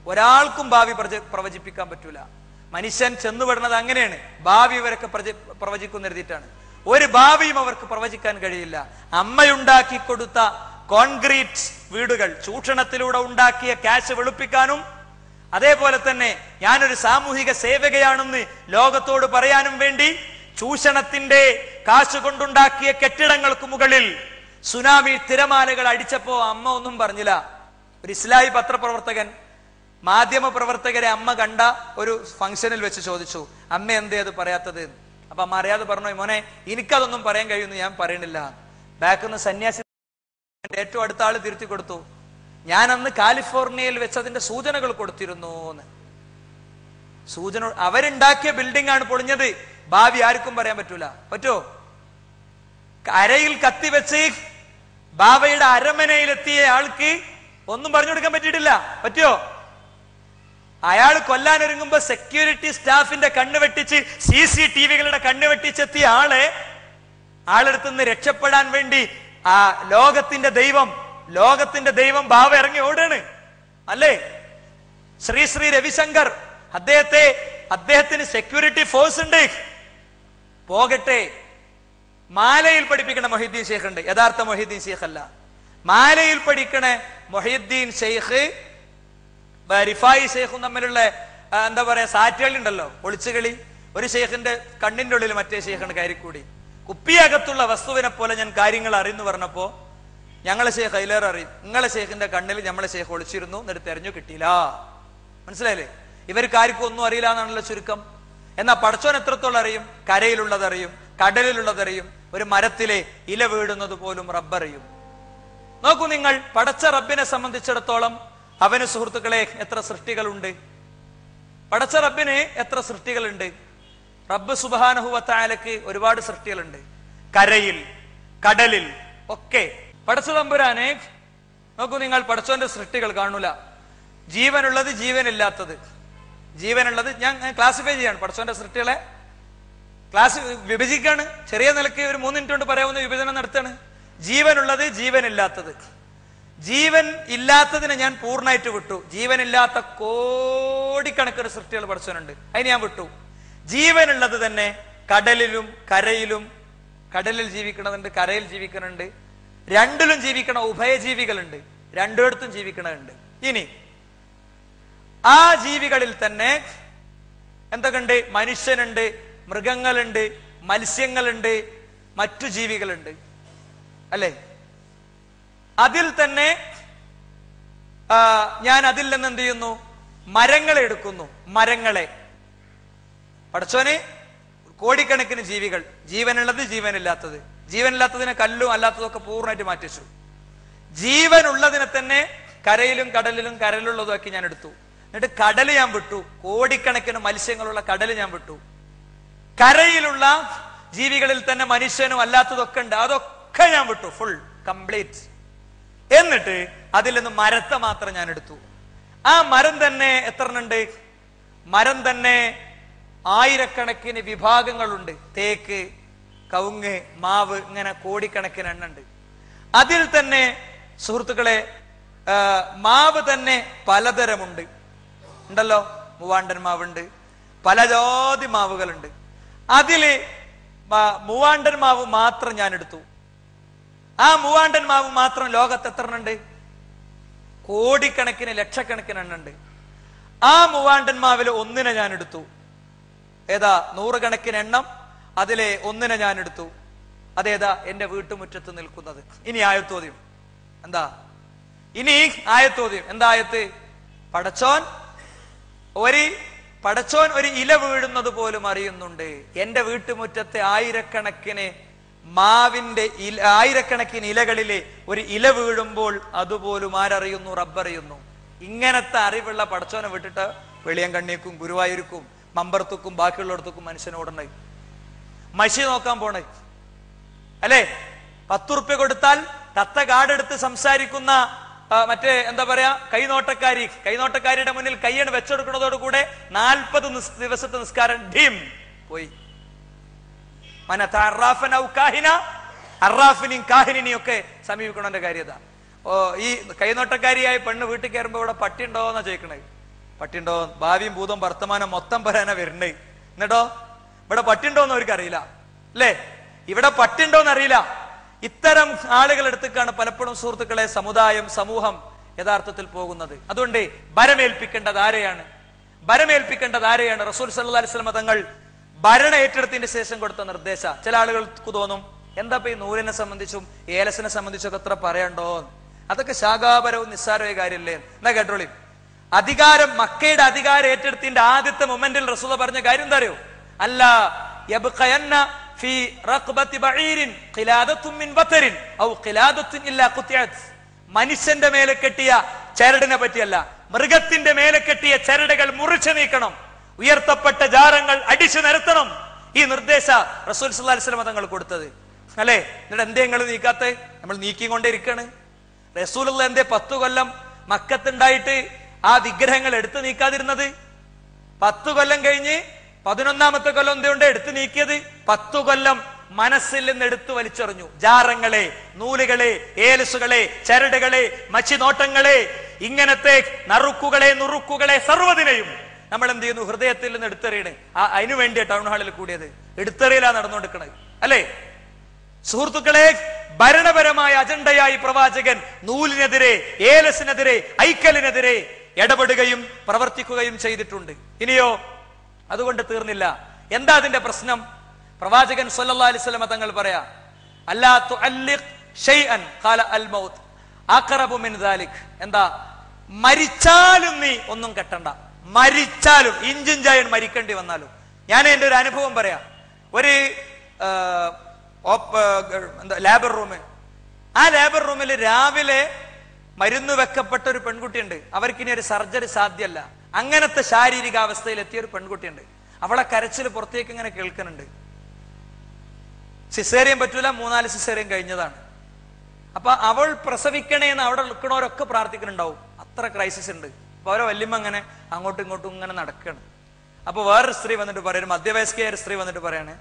ഒരാൾക്കും ഭാവി പ്രവചിപ്പിക്കാൻ പറ്റൂല. മനുഷ്യൻ ചെന്നുപെടുന്നത് അങ്ങനെയാണ്, ഭാവി ഇവരൊക്കെ പ്രവചിക്കുന്ന എഴുതിയിട്ടാണ്. ഒരു ഭാവിയും അവർക്ക് പ്രവചിക്കാൻ കഴിയില്ല. അമ്മയുണ്ടാക്കി കൊടുത്ത കോൺക്രീറ്റ് വീടുകൾ ചൂഷണത്തിലൂടെ ഉണ്ടാക്കിയ ക്യാഷ് വെളുപ്പിക്കാനും, അതേപോലെ തന്നെ ഞാനൊരു സാമൂഹിക സേവകയാണെന്ന് ലോകത്തോട് പറയാനും വേണ്ടി ചൂഷണത്തിന്റെ കാശ് കൊണ്ടുണ്ടാക്കിയ കെട്ടിടങ്ങൾക്ക് മുകളിൽ സുനാമി തിരമാലകൾ അടിച്ചപ്പോ അമ്മ ഒന്നും പറഞ്ഞില്ല. ഒരു ഇസ്ലാഹി പത്രപ്രവർത്തകൻ മാധ്യമ പ്രവർത്തകരെ അമ്മ കണ്ട ഒരു ഫംഗ്ഷനിൽ വെച്ച് ചോദിച്ചു, അമ്മ എന്തേ അത് പറയാത്തത്? അപ്പൊ അമ്മ അറിയാതെ പറഞ്ഞു, മോനെ എനിക്കതൊന്നും പറയാൻ കഴിയുമെന്ന് ഞാൻ പറയണില്ല. ബാക്കിൽ നിന്ന് സന്യാസി ഏറ്റവും അടുത്ത ആള് തിരുത്തി കൊടുത്തു, ഞാൻ അന്ന് കാലിഫോർണിയയിൽ വെച്ച് അതിന്റെ സൂചനകൾ കൊടുത്തിരുന്നു എന്ന്. സൂചന അവരുണ്ടാക്കിയ ബിൽഡിംഗ് ആണ് പൊളിഞ്ഞത്, ഭാവി ആർക്കും പറയാൻ പറ്റൂല. പറ്റോ? അരയിൽ കത്തിവെച്ച് ബാബയുടെ അരമനയിലെത്തിയ ആൾക്ക് ഒന്നും പറഞ്ഞു കൊടുക്കാൻ പറ്റിയിട്ടില്ല. പറ്റോ? അയാൾ കൊല്ലാനൊരുങ്ങുമ്പോ സെക്യൂരിറ്റി സ്റ്റാഫിന്റെ കണ്ണ് വെട്ടിച്ച് CCTVകളുടെ കണ്ണ് വെട്ടിച്ചെത്തിയ ആളെടുത്ത് നിന്ന് രക്ഷപ്പെടാൻ വേണ്ടി ആ ലോകത്തിന്റെ ദൈവം ബാബ ഇറങ്ങി ഓടാണ്, അല്ലേ? ശ്രീ രവിശങ്കർ അദ്ദേഹത്തിന് സെക്യൂരിറ്റി ഫോഴ്സ് ഉണ്ട്. പോകട്ടെ, മാലയിൽ പഠിപ്പിക്കണ മൊഹീദ്ദീൻ ഷെയ്ഖ് ഉണ്ട്, യഥാർത്ഥ മൊഹീദ്ദീൻ ഷെയ്ഖ് അല്ല. മാലയിൽ പഠിക്കണ മൊഹീദ്ദീൻ ഷെയ്ഖ് റിഫായി ഷെയ്ഖും തമ്മിലുള്ള എന്താ പറയാ സാറ്റുകളി ഉണ്ടല്ലോ, ഒളിച്ചുകളി. ഒരു ഷെയ്ഖിന്റെ കണ്ണിന്റെ ഉള്ളിൽ മറ്റേ ഷെയ്ഖിന്റെ കയറിക്കൂടി. കുപ്പിയകത്തുള്ള വസ്തുവിനെ പോലെ ഞാൻ കാര്യങ്ങൾ അറിയുന്നു പറഞ്ഞപ്പോ ഞങ്ങളെ ഷെയ്ഖ് അതിലേറെ അറിയും, നിങ്ങളെ ഷെയ്ഖിന്റെ കണ്ണിൽ നമ്മളെ ഷെയ്ഖ് ഒളിച്ചിരുന്നു, എന്നിട്ട് തെരഞ്ഞു കിട്ടിയില്ല. മനസ്സിലായില്ലേ? ഇവർക്ക് ആർക്കും ഒന്നും അറിയില്ല എന്നാണല്ലോ ചുരുക്കം. എന്നാ പടച്ചോൻ എത്രത്തോളം അറിയും? കരയിലുള്ളതറിയും, കടലിലുള്ളതറിയും, ഒരു മരത്തിലെ ഇല വീടുന്നത് പോലും റബ്ബറിയും. നോക്കൂ നിങ്ങൾ, പടച്ച റബ്ബിനെ സംബന്ധിച്ചിടത്തോളം അവന് സുഹൃത്തുക്കളെ എത്ര സൃഷ്ടികളുണ്ട്. പടച്ച റബ്ബിന് എത്ര സൃഷ്ടികളുണ്ട്. റബ്ബ് സുബ്ഹാനഹു വ തആലക്ക് ഒരുപാട് സൃഷ്ടികളുണ്ട്. കരയിൽ, കടലിൽ ഒക്കെ പടച്ച തമ്പുരാനെ നോക്കൂ നിങ്ങൾ, പടച്ചോന്റെ സൃഷ്ടികൾ കാണൂല. ജീവനുള്ളത്, ജീവനില്ലാത്തത്. ജീവനുള്ളത് ഞാൻ ക്ലാസിഫൈ ചെയ്യാണ്. പടച്ചോന്റെ സൃഷ്ടികളെ ക്ലാസ് വിഭജിക്കാണ്. ചെറിയ നിലയ്ക്ക് ഒരു 3 മിനിറ്റ് കൊണ്ട് പറയാവുന്ന വിഭജനം നടത്താണ്. ജീവനുള്ളത്, ജീവനില്ലാത്തത്. ജീവൻ ഇല്ലാത്തതിനെ ഞാൻ പൂർണ്ണമായിട്ട് വിട്ടു. ജീവനില്ലാത്ത കോടിക്കണക്കിന് സൃഷ്ടികൾ പടച്ചവനുണ്ട്, അതിന് ഞാൻ വിട്ടു. ജീവനുള്ളത് തന്നെ കടലിലും കരയിലും, കടലിൽ ജീവിക്കണതുണ്ട്, കരയിൽ ജീവിക്കണുണ്ട്, രണ്ടിലും ജീവിക്കണ ഉഭയജീവികളുണ്ട്, രണ്ടിടത്തും ജീവിക്കണുണ്ട്. ഇനി ആ ജീവികളിൽ തന്നെ എന്തൊക്കെയുണ്ട്? മനുഷ്യനുണ്ട്, മൃഗങ്ങളുണ്ട്, മത്സ്യങ്ങളുണ്ട്, മറ്റു ജീവികളുണ്ട്, അല്ലേ? അതിൽ തന്നെ ഞാൻ അതിൽ നിന്ന് എന്ത് ചെയ്യുന്നു? മരങ്ങളെ എടുക്കുന്നു. മരങ്ങളെ പടച്ചോനെ കോടിക്കണക്കിന് ജീവികൾ, ജീവനുള്ളത്, ജീവനില്ലാത്തത്. ജീവനില്ലാത്തതിനെ കല്ലും അല്ലാത്തതൊക്കെ പൂർണ്ണമായിട്ട് മാറ്റിച്ചു. ജീവനുള്ളതിനെ തന്നെ കരയിലും കടലിലും കരയിലുള്ളതൊക്കെ ഞാൻ എടുത്തു. എന്നിട്ട് കടല് ഞാൻ വിട്ടു. കോടിക്കണക്കിന് മത്സ്യങ്ങളുള്ള കടല് ഞാൻ വിട്ടു. കരയിലുള്ള ജീവികളിൽ തന്നെ മനുഷ്യനും അല്ലാത്തതൊക്കെ ഉണ്ട്, അതൊക്കെ ഞാൻ വിട്ടു, ഫുൾ കംപ്ലീറ്റ്. എന്നിട്ട് അതിൽ നിന്ന് മരത്തെ മാത്രം ഞാൻ എടുത്തു. ആ മരം തന്നെ എത്ര ഉണ്ട്? മരം തന്നെ ആയിരക്കണക്കിന് വിഭാഗങ്ങളുണ്ട്. തേക്ക്, കവുങ്ങ്, മാവ്, ഇങ്ങനെ കോടിക്കണക്കിന് എണ്ണുണ്ട്. അതിൽ തന്നെ സുഹൃത്തുക്കളെ മാവ് തന്നെ പലതരമുണ്ട്, ഉണ്ടല്ലോ. മൂവാണ്ടൻ മാവുണ്ട്, പല ജാതി മാവുകളുണ്ട്. അതില് മൂവാണ്ടൻ മാവ് മാത്രം ഞാൻ എടുത്തു. ആ മൂവാണ്ടൻ മാവ് മാത്രം ലോകത്ത് എത്ര ഉണ്ട്? കോടിക്കണക്കിന്, ലക്ഷക്കണക്കിന് എണ്ണുണ്ട്. ആ മൂവാണ്ടൻ മാവില് ഒന്നിനെ ഞാൻ എടുത്തു. ഏതാ? 100 കണക്കിന് എണ്ണം, അതിലെ ഒന്നിനെ ഞാൻ എടുത്തു. അതേതാ? എന്റെ വീട്ടുമുറ്റത്ത് നിൽക്കുന്നത്. ഇനി ആയത്തോദ്യം എന്താ? ഇനി ആയത്തോദ്യം എന്താ? ആയത്ത് പടച്ചോൻ ഒരു ഇല വീഴുന്നത് പോലും അറിയുന്നുണ്ട്. എന്റെ വീട്ടുമുറ്റത്തെ ആയിരക്കണക്കിന് ഇലകളിലെ ഒരു ഇല വീഴുമ്പോൾ അതുപോലും ആരറിയുന്നു? റബ്ബറിയുന്നു. ഇങ്ങനത്തെ അറിവുള്ള പടച്ചോനെ വിട്ടിട്ട് വെളിയങ്കണ്ണിക്കും ഗുരുവായൂർക്കും മമ്പർത്തുക്കും ബാക്കിയുള്ളിടത്തുക്കും മനുഷ്യനോടണേ, മഷി നോക്കാൻ പോണേ അല്ലെ? 10 ഉറുപ്യ കൊടുത്താൽ തത്ത കാടെടുത്ത് സംസാരിക്കുന്ന മറ്റേ എന്താ പറയാ കൈനോട്ടക്കാരിയുടെ മുന്നിൽ കയ്യണ് വെച്ചെടുക്കുന്നതോടുകൂടെ 40 ദിവസത്തെ നിസ്കാരം ഢീം പോയി. അറാഫിനെയും കാഹിനെയും ഒക്കെ സമീപിക്കണന്റെ കാര്യത. ഈ കൈനോട്ടക്കാരിയായ പെണ്ണ് വീട്ടിൽ കയറുമ്പോ ഇവിടെ പട്ടിയുണ്ടോ എന്നാ ചോദിക്കണേ. പട്ടിയുണ്ടോ? ഭാവിയും ഭൂതവും വർത്തമാനം മൊത്തം പറയാനാ വരണേ. എന്നിട്ടോ ഇവിടെ പട്ടിയുണ്ടോന്ന് അവർക്ക് അറിയില്ല അല്ലേ? ഇവിടെ പട്ടിയുണ്ടോന്ന് അറിയില്ല. ഇത്തരം ആളുകൾ എടുത്തേക്കാണ് പലപ്പോഴും സുഹൃത്തുക്കളെ സമൂഹം യഥാർത്ഥത്തിൽ പോകുന്നത്. അതുകൊണ്ട് ഭരമേൽപ്പിക്കേണ്ടത് ആരെയാണ്? റസൂൽ സല്ലല്ലാഹു അലൈഹി വസല്ലം തങ്ങൾ ഭരണം ഏറ്റെടുത്തതിന് ശേഷം കൊടുത്ത നിർദ്ദേശ. ചില ആളുകൾക്ക് തോന്നും എന്താ ഈ നൂലിനെ സംബന്ധിച്ചും ഏലസിനെ സംബന്ധിച്ചൊക്കെ എത്ര പറയണ്ടോ? അതൊക്കെ ശാഖാപരവും നിസ്സാരമായ കാര്യമല്ലേ? എന്നാ കേട്ടോളി. മക്കയുടെ അധികാരം ഏറ്റെടുത്തിന്റെ ആദ്യത്തെ മൊമെന്റിൽ റസൂൽ പറഞ്ഞ കാര്യം എന്താ അറിയോ? അല്ലാ യബ്ഖയന്ന ഫീ റഖബതി ബഈരിൻ ഖിലാദത്തുൻ മിൻ ബതരിൻ ഔ ഖിലാദത്തുൻ ഇല്ലാ ഖുതിഅത്. മനുഷ്യന്റെ മേലെ കെട്ടിയ ചരടിനെ പറ്റിയല്ല, മൃഗത്തിന്റെ മേലെ കെട്ടിയ ചരടുകൾ മുറിച്ചു നീക്കണം, ഉയർത്തപ്പെട്ട ജാറങ്ങൾ അടിച്ചു നിരത്തണം. ഈ നിർദ്ദേശ റസൂൽ സല്ലല്ലാഹു അലൈഹി വസല്ലം തങ്ങൾ കൊടുത്തത് അല്ലേ? എന്നിട്ട് എന്തേ നിങ്ങൾ നീക്കാത്തെ? നമ്മൾ നീക്കിക്കൊണ്ടിരിക്കാണ്. റസൂലുള്ള എന്തേ 10 കൊല്ലം മക്കത്തുണ്ടായിട്ട് ആ വിഗ്രഹങ്ങൾ എടുത്തു നീക്കാതിരുന്നത്? 10 കൊല്ലം കഴിഞ്ഞ് 11ാമത്തെ കൊല്ലം എന്തുകൊണ്ട് എടുത്തു നീക്കിയത്? 10 കൊല്ലം മനസ്സിൽ നിന്ന് എടുത്തു വലിച്ചെറിഞ്ഞു. ജാറങ്ങളെ, നൂലുകളെ, ഏലസുകളെ, ചരടുകളെ, മച്ചിനോട്ടങ്ങളെ, ഇങ്ങനത്തെ നുറുക്കുകളെ സർവ്വതിനെയും നമ്മൾ എന്ത് ചെയ്യുന്നു? ഹൃദയത്തിൽ നിന്ന് എടുത്തെറിയണേ. അതിനു വേണ്ടിയ ടൗൺ ഹാളിൽ കൂടിയത് എടുത്തെറിയലാ നടന്നുകൊടുക്കണത് അല്ലെ? സുഹൃത്തുക്കളെ, ഭരണപരമായ അജണ്ടയായി പ്രവാചകൻ നൂലിനെതിരെ, ഏലസിനെതിരെ, ഐക്കലിനെതിരെ ഇടപെടുകയും പ്രവർത്തിക്കുകയും ചെയ്തിട്ടുണ്ട്. ഇനിയോ അതുകൊണ്ട് തീർന്നില്ല. എന്താ അതിന്റെ പ്രശ്നം? പ്രവാചകൻ സല്ലല്ലാഹു അലൈഹി വസല്ലം തങ്ങൾ പറയാ, അല്ലാ തുഅല്ലിഖ് ഷൈഅൻ ഖാല അൽ മൗത്ത് അഖറബു മിൻ ദാലിക്. എന്താ? മരിച്ചാലും നീ ഒന്നും കെട്ടണ്ട. മരിച്ചാലും ഇഞ്ചിഞ്ചായൻ മരിക്കേണ്ടി വന്നാലും. ഞാൻ എന്റെ ഒരു അനുഭവം പറയാം. ഒരു ലേബർ റൂം, ആ ലേബർ റൂമിൽ രാവിലെ മരുന്ന് വെക്കപ്പെട്ട ഒരു പെൺകുട്ടിയുണ്ട്. അവർക്കിനി ഒരു സർജറി സാധ്യമല്ല. അങ്ങനത്തെ ശാരീരികാവസ്ഥയിൽ എത്തിയ ഒരു പെൺകുട്ടിയുണ്ട്. അവളെ കരച്ചിൽ പുറത്തേക്ക് ഇങ്ങനെ കേൾക്കുന്നുണ്ട്. സിസേറിയൻ പറ്റൂല, 3-4 സിസേറിയൻ കഴിഞ്ഞതാണ്. അപ്പൊ അവൾ പ്രസവിക്കണേന്ന് അവിടെ നിൽക്കണവരൊക്കെ പ്രാർത്ഥിക്കുന്നുണ്ടാവും. അത്ര ക്രൈസിസ് ഉണ്ട്. അപ്പൊ അവരെ വല്യമ്മ അങ്ങനെ അങ്ങോട്ടും ഇങ്ങോട്ടും ഇങ്ങനെ നടക്കണം. അപ്പൊ വേറൊരു സ്ത്രീ വന്നിട്ട് പറയും, മധ്യവയസ്കയായ ഒരു സ്ത്രീ വന്നിട്ട് പറയാണ്,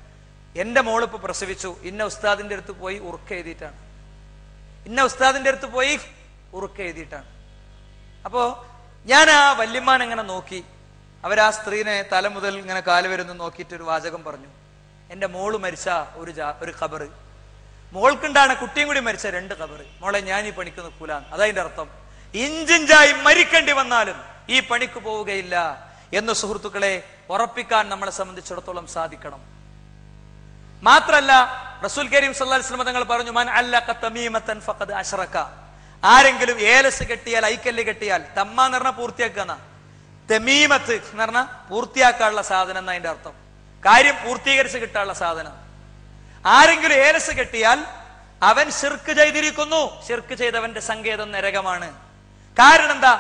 എന്റെ മോളിപ്പോ പ്രസവിച്ചു, ഇന്ന ഉസ്താദിന്റെ അടുത്ത് പോയി ഉറുക്ക എഴുതിയിട്ടാണ്. അപ്പോ ഞാൻ ആ വല്യമ്മാൻ ഇങ്ങനെ നോക്കി. അവരാ സ്ത്രീനെ തല മുതൽ ഇങ്ങനെ കാല് വരുന്നു നോക്കിയിട്ട് ഒരു വാചകം പറഞ്ഞു, എന്റെ മോള് മരിച്ച ഒരു ഖബറ്, മോൾക്കുണ്ടാണ് കുട്ടിയും കൂടി മരിച്ച 2 ഖബറ്. മോളെ ഞാൻ ഈ പണിക്ക് നിൽക്കൂല. അതതിന്റെ അർത്ഥം. ഇഞ്ചിഞ്ചായി മരിക്കേണ്ടി വന്നാലും ഈ പണിക്ക് പോവുകയില്ല എന്ന് സുഹൃത്തുക്കളെ ഉറപ്പിക്കാൻ നമ്മളെ സംബന്ധിച്ചിടത്തോളം സാധിക്കണം. മാത്രല്ല റസൂൽ കരീം സല്ലല്ലാഹു അലൈഹി വസല്ലം തങ്ങൾ പറഞ്ഞു, മൻ അല്ലഖ തമീമതൻ ഫഖദ് അശ്റക. ആരെങ്കിലും ഏലസ് കെട്ടിയാൽ, ഐക്കല്ല് കെട്ടിയാൽ, തമ്മ എന്ന് പറഞ്ഞാൽ പൂർത്തിയാക്കുക, തമീമത്ത് എന്ന് പറഞ്ഞാൽ പൂർത്തിയാക്കാനുള്ള സാധനം എന്ന അതിന്റെ അർത്ഥം. കാര്യം പൂർത്തീകരിച്ച് കിട്ടാനുള്ള സാധനം. ആരെങ്കിലും ഏലസ് കെട്ടിയാൽ അവൻ ശിർക്ക് ചെയ്തിരിക്കുന്നു. ശിർക്ക് ചെയ്തവന്റെ സങ്കേതം നരകമാണ്. കാരണം എന്താ?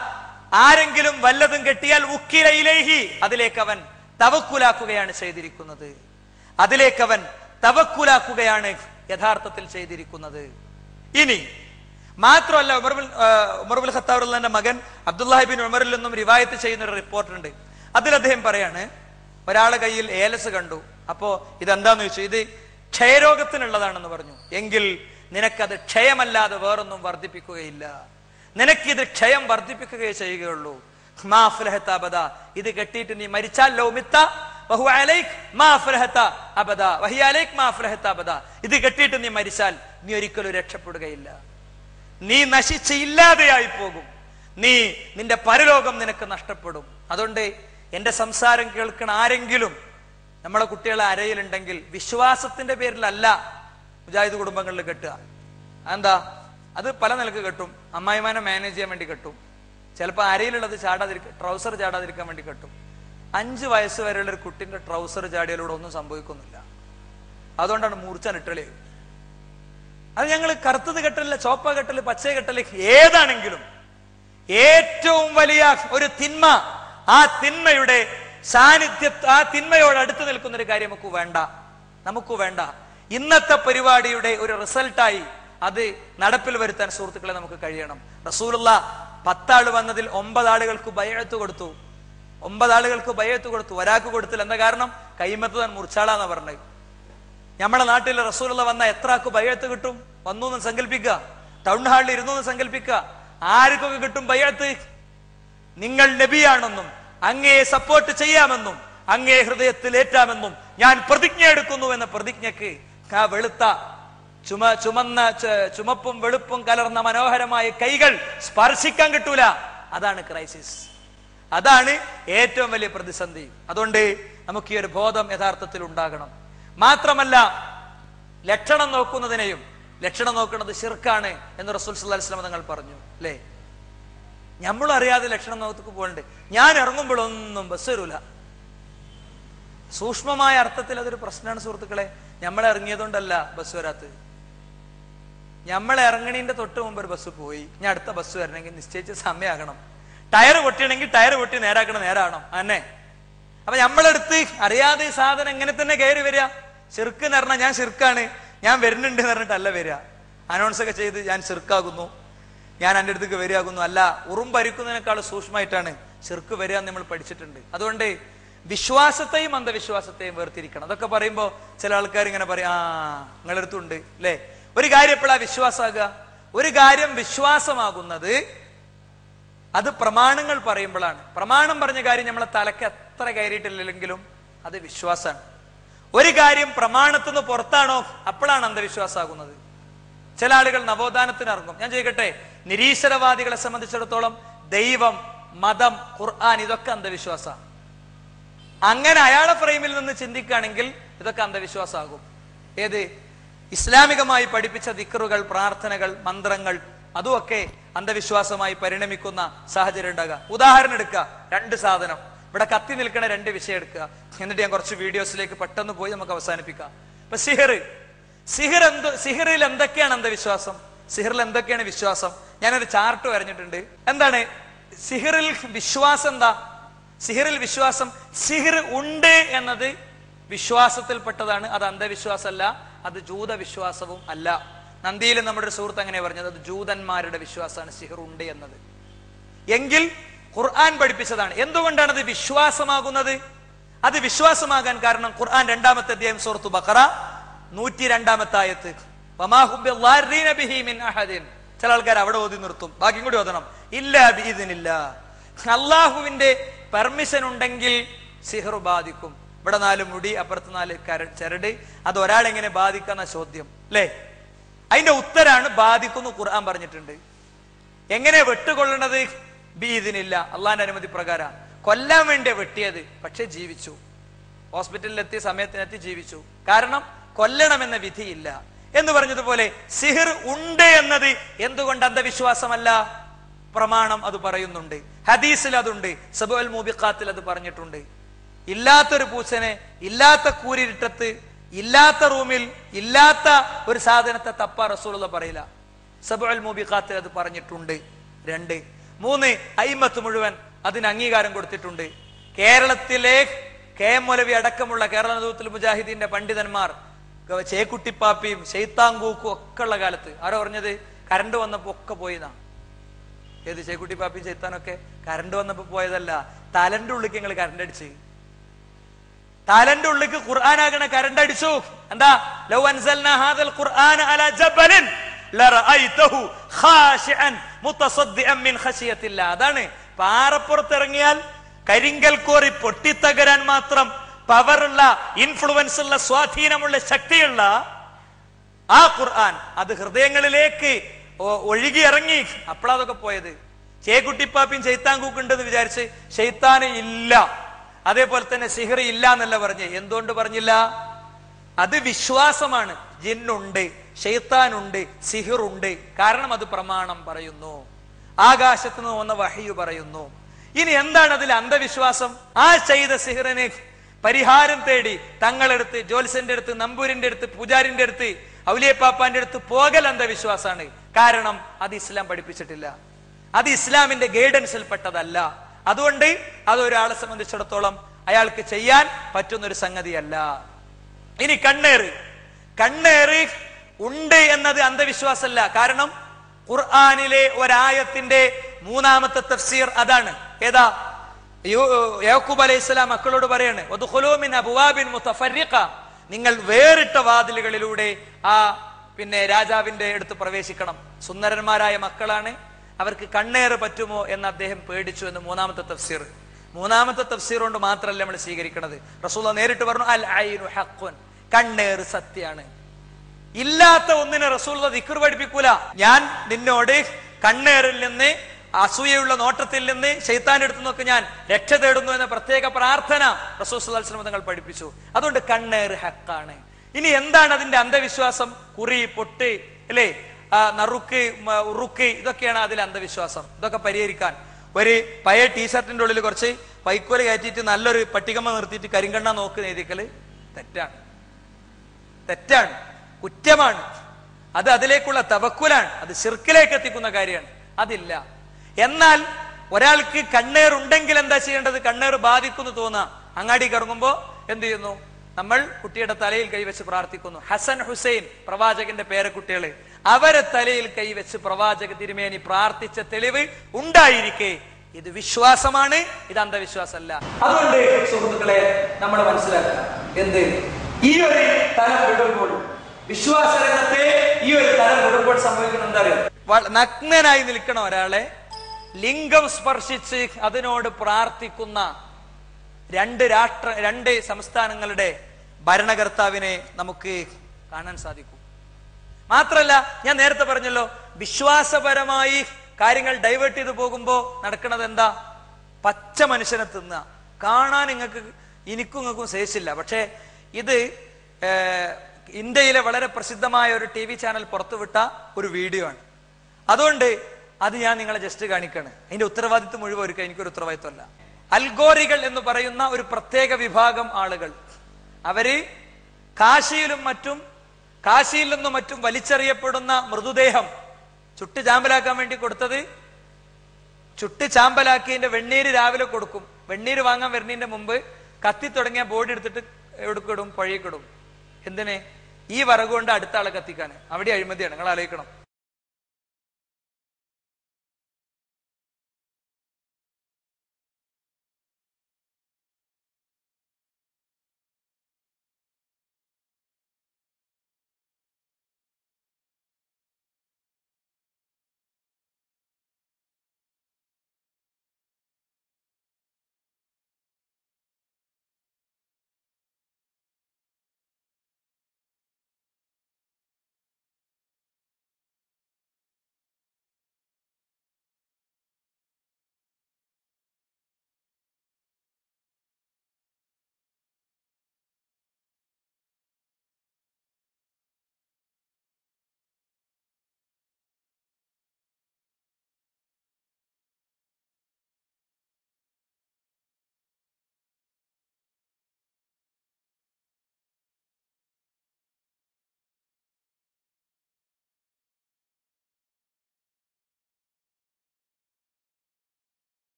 ആരെങ്കിലും വല്ലതും കെട്ടിയാൽ ഉക്കില ഇലൈഹി, അതിലേക്ക് അവൻ തവക്കുലാക്കുകയാണ് ചെയ്തിരിക്കുന്നത്. യഥാർത്ഥത്തിൽ ചെയ്തിരിക്കുന്നത്. ഇനി മാത്രമല്ല, ഉമർ ബിൻ ഖത്താബ് റളിയല്ലാഹു അൻഹുവിന്റെ മകൻ അബ്ദുല്ലാഹി ബിൻ ഉമറിൽ നിന്നും റിവായത്ത് ചെയ്യുന്ന ഒരു റിപ്പോർട്ടുണ്ട്. അതിൽ അദ്ദേഹം പറയാണ്, ഒരാളെ കയ്യിൽ ഏലസ് കണ്ടു. അപ്പോ ഇതെന്താന്ന് ചോദിച്ചു. ഇത് ക്ഷയരോഗത്തിനുള്ളതാണെന്ന് പറഞ്ഞു. എങ്കിൽ നിനക്കത് ക്ഷയമല്ലാതെ വേറൊന്നും വർദ്ധിപ്പിക്കുകയില്ല. നിനക്കിത് ക്ഷയം വർദ്ധിപ്പിക്കുകയേ ചെയ്യുകയുള്ളൂ. ഇത് കെട്ടിയിട്ട് നീ മരിച്ചാൽ ഇത് കെട്ടിയിട്ട് നീ മരിച്ചാൽ നീ ഒരിക്കലും രക്ഷപ്പെടുകയില്ല. നീ നശിച്ച് ഇല്ലാതെയായി പോകും. നിന്റെ പരലോകം നിനക്ക് നഷ്ടപ്പെടും. അതുകൊണ്ട് എന്റെ സംസാരം കേൾക്കണ ആരെങ്കിലും നമ്മളെ കുട്ടികളെ അരയിലുണ്ടെങ്കിൽ വിശ്വാസത്തിന്റെ പേരിലല്ല മുജാഹിദ് കുടുംബങ്ങളിൽ കെട്ടുക. എന്താ? അത് പല നിലക്ക് കെട്ടും. അമ്മായിമാനെ മാനേജ് ചെയ്യാൻ വേണ്ടി കെട്ടും. ചിലപ്പോൾ അരയിലുള്ളത് ട്രൗസർ ചാടാതിരിക്കാൻ വേണ്ടി കെട്ടും. 5 വയസ്സ് വരെയുള്ള ഒരു കുട്ടിന്റെ ട്രൗസർ ചാടിയാലൂടെ ഒന്നും സംഭവിക്കുന്നില്ല. അതുകൊണ്ടാണ് മൂർച്ചാനിട്ടളി. അത് ഞങ്ങൾ കറുത്തത് കെട്ടല്, ചോപ്പ കെട്ടല്, പച്ച കെട്ടല്, ഏതാണെങ്കിലും ഏറ്റവും വലിയ ഒരു തിന്മ, ആ തിന്മയുടെ ആ തിന്മയോട് അടുത്ത് നിൽക്കുന്ന ഒരു കാര്യം നമുക്ക് വേണ്ട. ഇന്നത്തെ പരിപാടിയുടെ ഒരു റിസൾട്ടായി അത് നടപ്പിൽ വരുത്താൻ സുഹൃത്തുക്കളെ നമുക്ക് കഴിയണം. റസൂലുള്ള 10 ആള് വന്നതിൽ 9 ആളുകൾക്ക് ബൈഅത്ത് കൊടുത്തു. 9 ആളുകൾക്ക് ബൈഅത്ത് കൊടുത്തു, ഒരാൾക്ക് കൊടുത്തില്ല. എന്താ കാരണം? കൈമത്ത് താൻ മുറിച്ചാളാന്നാ പറഞ്ഞത്. നമ്മളെ നാട്ടിൽ റസൂലുള്ള വന്ന എത്ര ആൾക്ക് ബൈഅത്ത് കിട്ടും? വന്നു എന്ന് സങ്കല്പിക്കുക. ടൗൺ ഹാളിൽ ഇരുന്നു എന്ന് സങ്കല്പിക്കുക. ആർക്കൊക്കെ കിട്ടും ബൈഅത്ത്? നിങ്ങൾ നബിയാണെന്നും അങ്ങയെ സപ്പോർട്ട് ചെയ്യാമെന്നും അങ്ങയെ ഹൃദയത്തിൽ ഏറ്റാമെന്നും ഞാൻ പ്രതിജ്ഞ എടുക്കുന്നു എന്ന പ്രതിജ്ഞക്ക് ആ വെളുത്ത ചുമപ്പും വെളുപ്പും കലർന്ന മനോഹരമായ കൈകൾ സ്പർശിക്കാൻ കിട്ടൂല. അതാണ് ക്രൈസിസ്, അതാണ് ഏറ്റവും വലിയ പ്രതിസന്ധി. അതുകൊണ്ട് നമുക്ക് ഈ ഒരു ബോധം യഥാർത്ഥത്തിൽ ഉണ്ടാകണം. മാത്രമല്ല, ലക്ഷണം നോക്കുന്നതിനെയും, ലക്ഷണം നോക്കുന്നത് ശിർക്കാണ് എന്ന് റസൂൽ സല്ലല്ലാഹു അലൈഹി വസല്ലം തങ്ങൾ പറഞ്ഞു, അല്ലേ? നമ്മളറിയാതെ ലക്ഷണം നോക്ക് പോകണ്ട്. ഞാൻ ഇറങ്ങുമ്പോഴൊന്നും ബസ് വരൂല. സൂക്ഷ്മമായ അർത്ഥത്തിൽ അതൊരു പ്രശ്നമാണ് സുഹൃത്തുക്കളെ. നമ്മൾ ഇറങ്ങിയതുകൊണ്ടല്ല ബസ് വരാത്തത്. നമ്മൾ ഇറങ്ങണീന്റെ തൊട്ട് മുമ്പ് ഒരു ബസ് പോയി, ഞാൻ അടുത്ത ബസ് വരണമെങ്കിൽ നിശ്ചയിച്ച സമയമാകണം. ടയർ പൊട്ടിയണമെങ്കിൽ ടയർ പൊട്ടി നേരാക്കണം അന്നെ. അപ്പൊ നമ്മളെടുത്ത് അറിയാതെ ഈ സാധനം എങ്ങനെ തന്നെ കയറി വരിക. ശിർക്ക് എന്ന് പറഞ്ഞാൽ ഞാൻ ശിർക്കാണ്, ഞാൻ വരുന്നുണ്ട് എന്ന് പറഞ്ഞിട്ടല്ല വരിക. അനൗൺസ് ഒക്കെ ചെയ്ത് ഞാൻ ശിർക്കാകുന്നു, ഞാൻ എൻ്റെ അടുത്തേക്ക് വരികയാകുന്നു. അല്ല, ഉറുമ്പരിക്കുന്നതിനേക്കാൾ സൂക്ഷ്മമായിട്ടാണ് ശിർക്ക് വരിക എന്ന് നമ്മൾ പഠിച്ചിട്ടുണ്ട്. അതുകൊണ്ട് വിശ്വാസത്തെയും അന്ധവിശ്വാസത്തെയും വേർതിരിക്കണം. അതൊക്കെ പറയുമ്പോൾ ചില ആൾക്കാർ ഇങ്ങനെ പറയും, നിങ്ങളടുത്തുണ്ട് അല്ലേ. ഒരു കാര്യം എപ്പോഴാ വിശ്വാസമാകുക? ഒരു കാര്യം വിശ്വാസമാകുന്നത് അത് പ്രമാണങ്ങൾ പറയുമ്പോഴാണ്. പ്രമാണം പറഞ്ഞ കാര്യം നമ്മളെ തലക്ക് എത്ര കയറിയിട്ടില്ലെങ്കിലും അത് വിശ്വാസമാണ്. ഒരു കാര്യം പ്രമാണത്തിന്ന് പുറത്താണോ അപ്പോഴാണ് അന്ധവിശ്വാസമാകുന്നത്. ചില ആളുകൾ നവോത്ഥാനത്തിന് ഇറങ്ങും. ഞാൻ ചോദിക്കട്ടെ, നിരീശ്വരവാദികളെ സംബന്ധിച്ചിടത്തോളം ദൈവം, മതം, ഖുർആൻ ഇതൊക്കെ അന്ധവിശ്വാസമാണ്. അങ്ങനെ അയാളെ ഫ്രെയിമിൽ നിന്ന് ചിന്തിക്കുകയാണെങ്കിൽ ഇതൊക്കെ അന്ധവിശ്വാസമാകും. ഏത്? ഇസ്ലാമികമായി പഠിപ്പിച്ച ദിക്റുകൾ, പ്രാർത്ഥനകൾ, മന്ത്രങ്ങൾ അതുമൊക്കെ അന്ധവിശ്വാസമായി പരിണമിക്കുന്ന സാഹചര്യം ഉണ്ടാകുക. ഉദാഹരണം എടുക്കുക, 2 സാധനം ഇവിടെ കത്തി നിൽക്കുന്ന 2 വിഷയം എടുക്കുക. എന്നിട്ട് ഞാൻ കുറച്ച് വീഡിയോസിലേക്ക് പെട്ടെന്ന് പോയി നമുക്ക് അവസാനിപ്പിക്കാം. ഇപ്പൊ സിഹിറിൽ എന്തൊക്കെയാണ് അന്ധവിശ്വാസം, സിഹിറിൽ എന്തൊക്കെയാണ് വിശ്വാസം? ഞാനൊരു ചാർട്ട് വരഞ്ഞിട്ടുണ്ട്. എന്താണ് സിഹിറിൽ വിശ്വാസം? എന്താ സിഹിറിൽ വിശ്വാസം? സിഹിർ ഉണ്ട് എന്നത് വിശ്വാസത്തിൽപ്പെട്ടതാണ്, അത് അന്ധവിശ്വാസമല്ല, അത് ജൂതവിശ്വാസവും അല്ല. നന്ദിയിൽ നമ്മുടെ ഒരു സുഹൃത്ത് അങ്ങനെ പറഞ്ഞത്, അത് ജൂതന്മാരുടെ വിശ്വാസമാണ് സിഹിർ ഉണ്ട് എന്നത്. എങ്കിൽ ഖുർആൻ പഠിപ്പിച്ചതാണ്. എന്തുകൊണ്ടാണ് അത് വിശ്വാസമാകുന്നത്? അത് വിശ്വാസമാകാൻ കാരണം ഖുർആൻ 2-ാമത്തെ അധ്യായം സൂറത്ത് ബഖറ 102-ാമത്തെ ആയത്ത്, ചില ആൾക്കാർ അവിടെ ഓതി നിർത്തും, ബാക്കിയും കൂടി ഓതണം. ഇല്ലാ ബിഇദ്നില്ലാ, അള്ളാഹുവിന്റെ പെർമിഷൻ ഉണ്ടെങ്കിൽ സിഹർ ബാധിക്കും. ഇവിടെ 4 മുടി, അപ്പുറത്ത് 4 ചരട്, അത് ഒരാളെങ്ങനെ ബാധിക്കുന്ന ചോദ്യം അല്ലേ? അതിന്റെ ഉത്തരാണ് ബാധിക്കുന്നു. ഖുർആൻ പറഞ്ഞിട്ടുണ്ട്. എങ്ങനെ വെട്ടുകൊള്ളണത്? ബിഇദ്നില്ലാ, അള്ളാഹിന്റെ അനുമതി പ്രകാരം. കൊല്ലാൻ വേണ്ടി വെട്ടിയത്, പക്ഷെ ജീവിച്ചു. ഹോസ്പിറ്റലിലെത്തിയ സമയത്തിനെത്തി ജീവിച്ചു. കാരണം കൊല്ലണമെന്ന വിധിയില്ല എന്ന് പറഞ്ഞതുപോലെ സിഹിർ ഉണ്ട് എന്നത് എന്തുകൊണ്ട് അന്ധവിശ്വാസമല്ല? പ്രമാണം അത് പറയുന്നുണ്ട്, ഹദീസിൽ അതുണ്ട്, സബഉൽ മൂബിഖാത്തിൽ അത് പറഞ്ഞിട്ടുണ്ട്. ഇല്ലാത്തൊരു പൂച്ചനെ, ഇല്ലാത്ത കൂരിരുട്ടത്ത്, ഇല്ലാത്ത റൂമിൽ, ഇല്ലാത്ത ഒരു സാധനത്തെ തപ്പാ റസൂലുള്ള പറയില്ല. സബഉൽ മൂബിഖാത്തിൽ അത് പറഞ്ഞിട്ടുണ്ട്. 2. 3 അയിമത്ത് മുഴുവൻ അതിന് അംഗീകാരം കൊടുത്തിട്ടുണ്ട്. കേരളത്തിലെ KM മൗലവി അടക്കമുള്ള കേരള നേതൃത്വത്തിൽ മുജാഹിദീന്റെ പണ്ഡിതന്മാർ, ചേക്കുട്ടിപ്പാപ്പിയും ശൈത്താങ്കൂക്കും ഒക്കെ ഉള്ള കാലത്ത് ആരോ പറഞ്ഞത് കരണ്ട് വന്നപ്പോ ഒക്കെ പോയിന്നാ. ഏത് ചേക്കുട്ടിപ്പാപ്പിയും ശൈത്താനൊക്കെ കരണ്ട് വന്നപ്പോ പോയതല്ല, തലന്റെ ഉള്ളിക്ക് ഞങ്ങൾ കരണ്ട് അടിച്ച്, തലന്റെ ഉള്ളിക്ക് ഖുർആനാകണ കരണ്ട് അടിച്ചു. എന്താ? ലൗ അൻസൽനാ ഹാദൽ ഖുർആന അലാ ജബലിൻ ലറഅയ്തഹു ഖാശിഅൻ മുതസദ്ദിഅൻ മിൻ ഖശിയത്തില്ലാ. അതാണ് പാറപ്പുറത്തിറങ്ങിയാൽ കരിങ്കൽ കോറി പൊട്ടിത്തകരാൻ മാത്രം പവറുള്ള, ഇൻഫ്ലുവൻസ് ഉള്ള, സ്വാധീനമുള്ള, ശക്തിയുള്ള ആ ഖുർആൻ അത് ഹൃദയങ്ങളിലേക്ക് ഒഴുകിയിറങ്ങി. അപ്പോഴതൊക്കെ പോയത്. ചേക്കുട്ടിപ്പാപ്പിയും ശൈത്താങ്കൂക്കുണ്ടെന്ന് വിചാരിച്ച് ശൈത്താന് ഇല്ല, അതേപോലെ തന്നെ സിഹിർ ഇല്ല എന്നല്ല പറഞ്ഞ്. എന്തുകൊണ്ട് പറഞ്ഞില്ല? അത് വിശ്വാസമാണ്. ജിന്നുണ്ട്, ശൈത്താനുണ്ട്, സിഹിറുണ്ട്. കാരണം അത് പ്രമാണം പറയുന്നു. ആകാശത്ത് നിന്ന് വന്ന വഹ്യു പറയുന്നു. ഇനി എന്താണ് അതിൽ അന്ധവിശ്വാസം? ആ ചെയ്ത സിഹറിന് പരിഹാരം തേടി തങ്ങളെടുത്ത്, ജ്യോത്സ്യന്റെ അടുത്ത്, നമ്പൂരിന്റെ അടുത്ത്, പൂജാരിന്റെ അടുത്ത്, ഔലിയപ്പാപ്പാന്റെ അടുത്ത് പോകൽ അന്ധവിശ്വാസമാണ്. കാരണം അത് ഇസ്ലാം പഠിപ്പിച്ചിട്ടില്ല, അത് ഇസ്ലാമിന്റെ ഗൈഡൻസിൽ പെട്ടതല്ല. അതുകൊണ്ട് അതൊരാളെ സംബന്ധിച്ചിടത്തോളം അയാൾക്ക് ചെയ്യാൻ പറ്റുന്നൊരു സംഗതിയല്ല. ഇനി കണ്ണേറ് ഉണ്ട് എന്നത് അന്ധവിശ്വാസമല്ല. കാരണം ഖുർആനിലെ ഒരായത്തിന്റെ 3ാമത്തെ തഫ്സീർ അതാണ്. ഏതാ? യാക്കൂബ് അലൈഹിസ്സലാം മക്കളോട് പറയാണ്, വദ്ഖുലൂ മിൻ അബ്വാബിൻ മുതഫർരിഖ, നിങ്ങൾ വേറിട്ട വാതിലുകളിലൂടെ ആ രാജാവിന്റെ അടുത്ത് പ്രവേശിക്കണം. സുന്ദരന്മാരായ മക്കളാണ്, അവർക്ക് കണ്ണേറ് പറ്റുമോ എന്ന് അദ്ദേഹം പേടിച്ചു എന്ന് 3ാമത്തെ തഫ്സീർ. 3ാമത്തെ തഫ്സീർ കൊണ്ട് മാത്രമല്ല നമ്മൾ സ്വീകരിക്കുന്നത്. റസൂലുള്ളാഹി നേരിട്ട് പറഞ്ഞു, അൽ ഐനു ഹഖ്ഖുൻ, കണ്ണേറ് സത്യാണ്. ഇല്ലാത്ത ഒന്നിനെ റസൂലുള്ളാഹി ദിക്ർ പഠിപ്പിക്കൂല. ഞാൻ നിന്നോട് കണ്ണേറിൽ നിന്ന്, അസൂയയുള്ള നോട്ടത്തിൽ നിന്ന്, ശൈത്താന്റെ അടുത്ത് നിന്നൊക്കെ ഞാൻ രക്ഷ തേടുന്നു എന്ന പ്രത്യേക പ്രാർത്ഥന റസൂൽ സ്വല്ലല്ലാഹു അലൈഹി വസല്ലം തങ്ങൾ പഠിപ്പിച്ചു. അതുകൊണ്ട് കണ്ണേറ് ഹക്കാണ്. ഇനി എന്താണ് അതിന്റെ അന്ധവിശ്വാസം? കുറി, പൊട്ട്, അല്ലേ, നറുക്ക്, ഉറുക്ക്, ഇതൊക്കെയാണ് അതിൽ അന്ധവിശ്വാസം. ഇതൊക്കെ പരിഹരിക്കാൻ ഒരു പഴയ ടീഷർട്ടിന്റെ ഉള്ളിൽ കുറച്ച് വൈക്കോല് കയറ്റിയിട്ട് നല്ലൊരു പട്ടികമ്മ നിർത്തിയിട്ട് കരിങ്കണ്ണ നോക്ക് എഴുതിക്കല് തെറ്റാണ്, കുറ്റമാണ്. അത് അതിലേക്കുള്ള തവക്കുലാണ്, അത് ശിർക്കിലേക്ക് എത്തിക്കുന്ന കാര്യമാണ്. അതില്ല. എന്നാൽ ഒരാൾക്ക് കണ്ണേറുണ്ടെങ്കിൽ എന്താ ചെയ്യേണ്ടത്? കണ്ണേറ് ബാധിക്കുന്നു തോന്നാം, അങ്ങാടിക്ക് ഇറങ്ങുമ്പോ എന്ത് ചെയ്യുന്നു? നമ്മൾ കുട്ടിയുടെ തലയിൽ കൈവച്ച് പ്രാർത്ഥിക്കുന്നു. ഹസൻ ഹുസൈൻ പ്രവാചകന്റെ പേരക്കുട്ടികള്, അവരെ തലയിൽ കൈവച്ച് പ്രവാചക തിരുമേനി പ്രാർത്ഥിച്ച തെളിവ് ഉണ്ടായിരിക്കെ ഇത് വിശ്വാസമാണ്, ഇത് അന്ധവിശ്വാസമല്ല. അതുകൊണ്ട് സുഹൃത്തുക്കളെ, നമ്മൾ മനസ്സിലാക്കുക, എന്ത് ഈ ഒരു തലം വിടുമ്പോൾ, വിശ്വാസരംഗത്തെ ഈ ഒരു തലം വിടുമ്പോൾ സംഭവിക്കുന്നത് എന്താ അറിയോ? നഗ്നനായി നിൽക്കണ ഒരാളെ ലിംഗം സ്പർശിച്ച് അതിനോട് പ്രാർത്ഥിക്കുന്ന രണ്ട് സംസ്ഥാനങ്ങളുടെ ഭരണകർത്താവിനെ നമുക്ക് കാണാൻ സാധിക്കും. മാത്രല്ല, ഞാൻ നേരത്തെ പറഞ്ഞല്ലോ, വിശ്വാസപരമായി കാര്യങ്ങൾ ഡൈവേർട്ട് ചെയ്തു പോകുമ്പോ നടക്കുന്നത് എന്താ? പച്ച മനുഷ്യനെ തിന്നുക. കാണാൻ എനിക്കും നിങ്ങൾക്കും ശേഷില്ല. പക്ഷെ ഇത് ഇന്ത്യയിലെ വളരെ പ്രസിദ്ധമായ ഒരു TV ചാനൽ പുറത്തുവിട്ട ഒരു വീഡിയോ ആണ്. അതുകൊണ്ട് അത് ഞാൻ നിങ്ങളെ ജസ്റ്റ് കാണിക്കാണ്. അതിന്റെ ഉത്തരവാദിത്വം മുഴുവൻ ഒരുക്കാൻ എനിക്കൊരു ഉത്തരവാദിത്വമല്ല. അൽഗോറികൾ എന്ന് പറയുന്ന ഒരു പ്രത്യേക വിഭാഗം ആളുകൾ, അവര് കാശിയിൽ നിന്നും മറ്റും വലിച്ചെറിയപ്പെടുന്ന മൃതദേഹം ചുട്ട് ചാമ്പലാക്കാൻ വേണ്ടി കൊടുത്തത്, ചുട്ട് ചാമ്പലാക്കിയതിന്റെ വെണ്ണീര് രാവിലെ കൊടുക്കും. വെണ്ണീര് വാങ്ങാൻ വരുന്നതിന്റെ മുമ്പ് കത്തി തുടങ്ങിയ ബോഡി എടുത്തിട്ട് എവിടേക്കിടും? പഴയക്കിടും. എന്തിനെ? ഈ വറകുകൊണ്ട് അടുത്ത ആളെ കത്തിക്കാൻ. അവിടെ അഴിമതിയാണ്, നിങ്ങൾ ആലോചിക്കണം.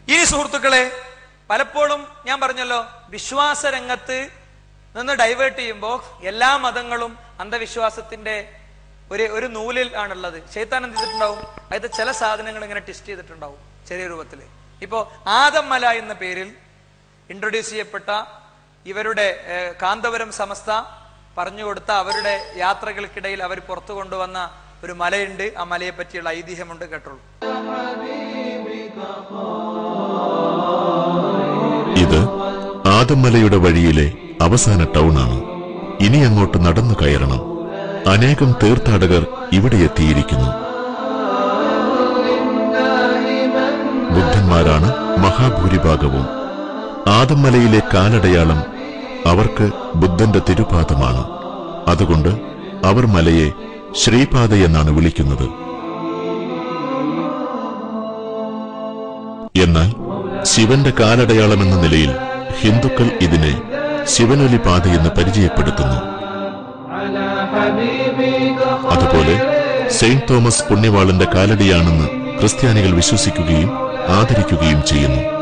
ഈ സുഹൃത്തുക്കളെ, പലപ്പോഴും ഞാൻ പറഞ്ഞല്ലോ, വിശ്വാസ രംഗത്ത് നിന്ന് ഡൈവേർട്ട് ചെയ്യുമ്പോൾ എല്ലാ മതങ്ങളും അന്ധവിശ്വാസത്തിന്റെ ഒരു നൂലിൽ ആണുള്ളത്. ശൈത്താൻ എന്ത് ചെയ്തിട്ടുണ്ടാവും? അതായത് ചില സാധനങ്ങൾ ഇങ്ങനെ ടെസ്റ്റ് ചെയ്തിട്ടുണ്ടാവും ചെറിയ രൂപത്തില്. ഇപ്പോ ആദം മല എന്ന പേരിൽ ഇൻട്രൊഡ്യൂസ് ചെയ്യപ്പെട്ട ഇവരുടെ കാന്തപുരം സമസ്ത പറഞ്ഞുകൊടുത്ത അവരുടെ യാത്രകൾക്കിടയിൽ അവർ പുറത്തു കൊണ്ടുവന്ന ഒരു മലയുണ്ട്. ആ മലയെ പറ്റിയുള്ള ഐതിഹ്യമുണ്ട്, കേട്ടോളൂ. ഇത് ആദം മലയുടെ വഴിയിലെ അവസാന ടൗണാണ്. ഇനി അങ്ങോട്ട് നടന്നു കയറണം. അനേകം തീർത്ഥാടകർ ഇവിടെ എത്തിയിരിക്കുന്നു. ബുദ്ധന്മാരാണ് മഹാഭൂരിഭാഗവും. ആദം മലയിലെ കാലടയാളം അവർക്ക് ബുദ്ധന്റെ തിരുപാദമാണ്. അതുകൊണ്ട് അവർ മലയെ ശ്രീപാദ എന്നാണ് വിളിക്കുന്നത്. എന്നാൽ ശിവന്റെ കാലടയാളമെന്ന നിലയിൽ ഹിന്ദുക്കൾ ഇതിനെ ശിവനൊലി പാതയെന്ന് പരിചയപ്പെടുത്തുന്നു. അതുപോലെ സെയിന്റ് തോമസ് പുണ്യവാളന്റെ കാലടിയാണെന്ന് ക്രിസ്ത്യാനികൾ വിശ്വസിക്കുകയും ആദരിക്കുകയും ചെയ്യുന്നു.